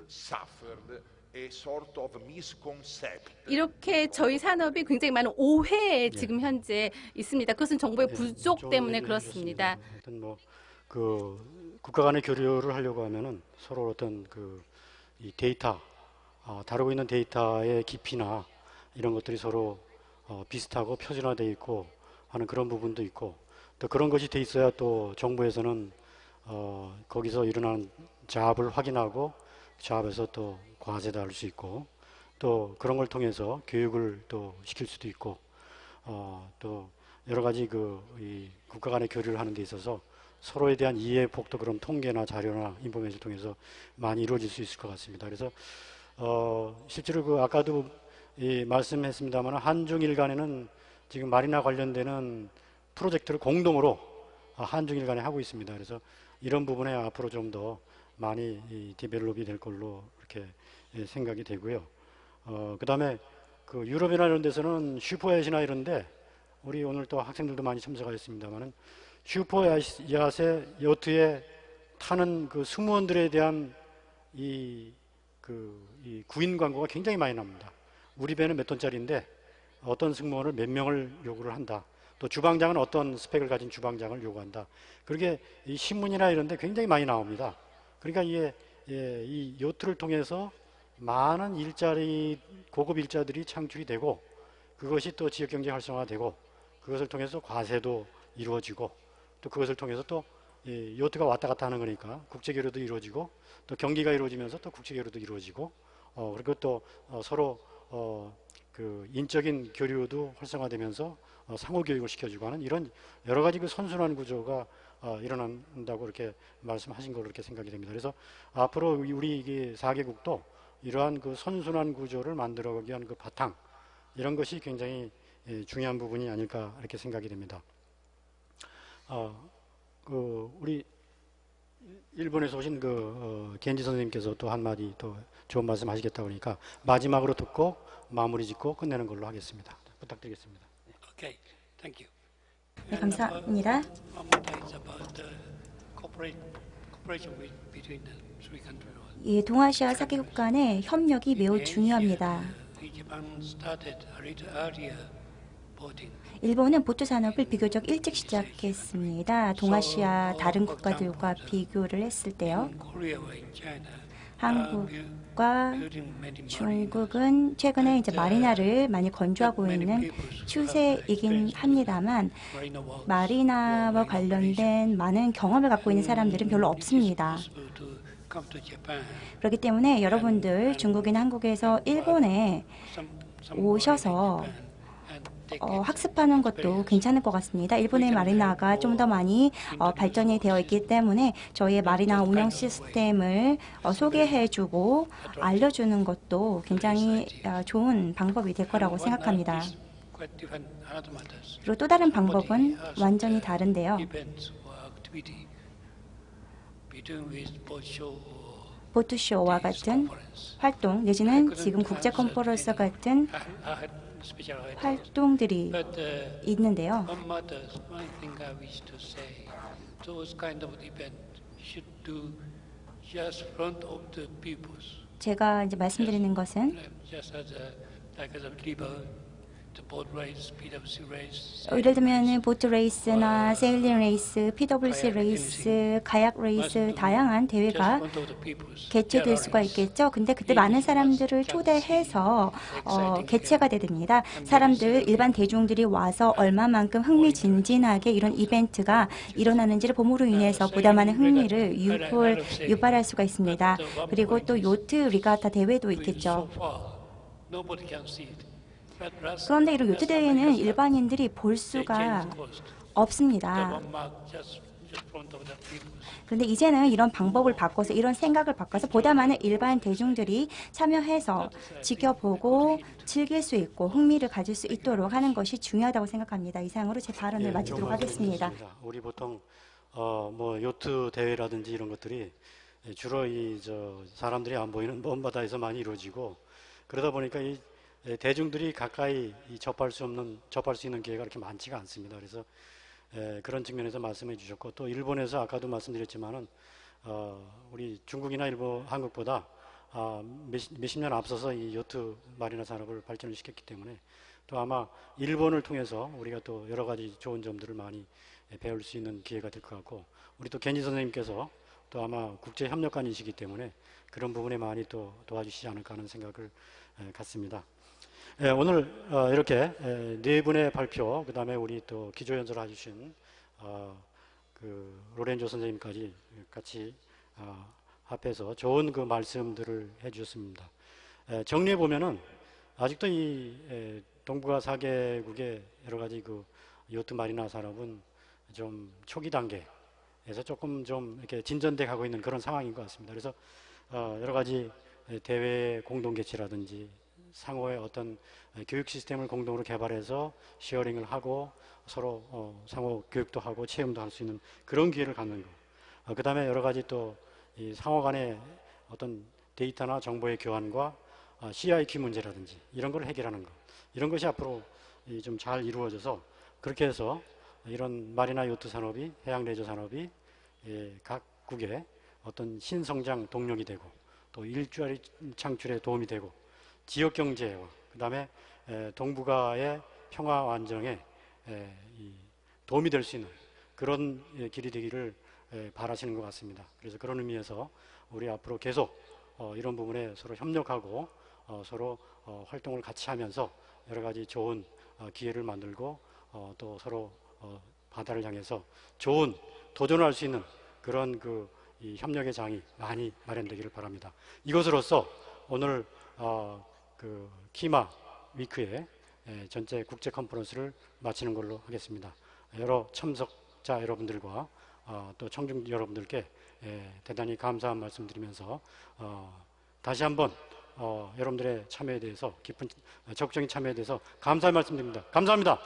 이렇게 저희 산업이 굉장히 많은 오해에 지금 현재 있습니다. 그것은 정보의 부족 때문에 그렇습니다. 그 국가 간의 교류를 하려고 하면은 서로 어떤 이 데이터 다루고 있는 데이터의 깊이나 이런 것들이 서로 비슷하고 표준화되어 있고 하는 그런 부분도 있고 또 그런 것이 돼 있어야 또 정부에서는 거기서 일어나는 잡을 확인하고 잡에서 또 과세도 할 수 있고 또 그런 걸 통해서 교육을 또 시킬 수도 있고 또 여러 가지 이 국가 간의 교류를 하는 데 있어서 서로에 대한 이해 폭도 그런 통계나 자료나 인포메이션을 통해서 많이 이루어질 수 있을 것 같습니다. 그래서 실제로 아까도 말씀했습니다만 한중일 간에는 지금 마리나 관련되는 프로젝트를 공동으로 한중일 간에 하고 있습니다. 그래서 이런 부분에 앞으로 좀 더 많이 디벨롭이 될 걸로 이렇게 생각이 되고요. 그 다음에 유럽이나 이런 데서는 슈퍼야트나 이런데 우리 오늘 또 학생들도 많이 참석하였습니다만은 슈퍼야트의 요트에 타는 승무원들에 대한 이 구인 광고가 굉장히 많이 납니다. 우리 배는 몇 톤짜리인데 어떤 승무원을 몇 명을 요구를 한다. 또 주방장은 어떤 스펙을 가진 주방장을 요구한다. 그렇게 이 신문이나 이런 데 굉장히 많이 나옵니다. 그러니까 이 요트를 통해서 많은 일자리, 고급 일자들이 창출이 되고 그것이 또 지역경제 활성화되고 그것을 통해서 과세도 이루어지고 또 그것을 통해서 또 요트가 왔다 갔다 하는 거니까 국제교류도 이루어지고 또 경기가 이루어지면서 또 국제교류도 이루어지고 그리고 또 서로 인적인 교류도 활성화되면서 상호교육을 시켜주고 하는 이런 여러 가지 선순환 구조가 일어난다고 이렇게 말씀하신 걸로 이렇게 생각이 됩니다. 그래서 앞으로 우리 4개국도 이러한 선순환 구조를 만들어가기 위한 바탕 이런 것이 굉장히 중요한 부분이 아닐까 이렇게 생각이 됩니다. 우리 일본에서 오신 겐지 선생님께서 또 한마디 또 좋은 말씀 하시겠다고 하니까 마지막으로 듣고 마무리 짓고 끝내는 걸로 하겠습니다. 부탁드리겠습니다. Okay, thank you. 네, 감사합니다. One more day is about the cooperation between the three countries. 이 동아시아 4개국 간의 협력이 매우 중요합니다. Japan started a little earlier boating. 일본은 보트 산업을 비교적 일찍 시작했습니다. 동아시아 다른 국가들과 비교를 했을 때요. 한국과 중국은 최근에 이제 마리나를 많이 건조하고 있는 추세이긴 합니다만 마리나와 관련된 많은 경험을 갖고 있는 사람들은 별로 없습니다. 그렇기 때문에 여러분들 중국이나 한국에서 일본에 오셔서 학습하는 것도 괜찮을 것 같습니다. 일본의 마리나가 좀 더 많이 발전이 되어 있기 때문에 저희의 마리나 운영 시스템을 소개해주고 알려주는 것도 굉장히 좋은 방법이 될 거라고 생각합니다. 그리고 또 다른 방법은 완전히 다른데요. 보트쇼와 같은 활동 내지는 지금 국제 컨퍼런스 같은 I had special ideas. 활동들이 But 있는데요. on matters, one thing I wish to say, those kind of event should do just front of the pupils. 제가 이제 말씀드리는 것은 Just as like as a river, the boat race, PWC race. 예를 들면 보트 레이스나 세일링 레이스, PWC 레이스, 카약 레이스 다양한 대회가 개최될 수가 있겠죠. 근데 그때 많은 사람들을 초대해서 개최가 됩니다. 사람들 일반 대중들이 와서 얼마만큼 흥미진진하게 이런 이벤트가 일어나는지를 봄으로 인해서 보다 많은 흥미를 유발할 수가 있습니다. 그리고 또 요트 리가타 대회도 있겠죠. Nobody can see it. 그런데 이런 요트 대회는 일반인들이 볼 수가 없습니다. 그런데 이제는 이런 방법을 바꿔서 이런 생각을 바꿔서 보다 많은 일반 대중들이 참여해서 지켜보고 즐길 수 있고 흥미를 가질 수 있도록 하는 것이 중요하다고 생각합니다. 이상으로 제 발언을 마치도록 하겠습니다. 우리 보통 뭐 요트 대회라든지 이런 것들이 주로 사람들이 안 보이는 먼 바다에서 많이 이루어지고 그러다 보니까 이 대중들이 가까이 접할 수 있는 기회가 그렇게 많지가 않습니다. 그래서 그런 측면에서 말씀해 주셨고 또 일본에서 아까도 말씀드렸지만은 우리 중국이나 한국보다 몇십 년 앞서서 이 요트 마리나 산업을 발전을 시켰기 때문에 또 아마 일본을 통해서 우리가 또 여러 가지 좋은 점들을 많이 배울 수 있는 기회가 될 것 같고 우리 또 겐지 선생님께서 또 아마 국제 협력관이시기 때문에 그런 부분에 많이 또 도와주시지 않을까 하는 생각을 갖습니다. 오늘 이렇게 네 분의 발표, 그 다음에 우리 또 기조연설을 해주신 그 로렌조 선생님까지 같이 합해서 좋은 그 말씀들을 해주셨습니다. 정리해 보면은 아직도 이 동북아 4개국의 여러 가지 그 요트 마리나 산업은 좀 초기 단계에서 조금 좀 이렇게 진전돼 가고 있는 그런 상황인 것 같습니다. 그래서 여러 가지 대회 공동 개최라든지 상호의 어떤 교육 시스템을 공동으로 개발해서 쉐어링을 하고 서로 상호 교육도 하고 체험도 할 수 있는 그런 기회를 갖는 거. 그 다음에 여러 가지 또 이 상호 간의 어떤 데이터나 정보의 교환과 CIQ 문제라든지 이런 걸 해결하는 것. 이런 것이 앞으로 좀 잘 이루어져서 그렇게 해서 이런 마리나 요트 산업이 해양 레저 산업이 각국의 어떤 신성장 동력이 되고 또 일자리 창출에 도움이 되고 지역 경제와 그 다음에 동북아의 평화 안정에 도움이 될 수 있는 그런 길이 되기를 바라시는 것 같습니다. 그래서 그런 의미에서 우리 앞으로 계속 이런 부분에 서로 협력하고 서로 활동을 같이 하면서 여러 가지 좋은 기회를 만들고 또 서로 바다를 향해서 좋은 도전을 할 수 있는 그런 이 협력의 장이 많이 마련되기를 바랍니다. 이것으로써 오늘 그 키마 위크의 전체 국제 컨퍼런스를 마치는 걸로 하겠습니다. 여러 참석자 여러분들과 또 청중 여러분들께 대단히 감사한 말씀드리면서 다시 한번 여러분들의 참여에 대해서 깊은 적극적인 참여에 대해서 감사의 말씀드립니다. 감사합니다.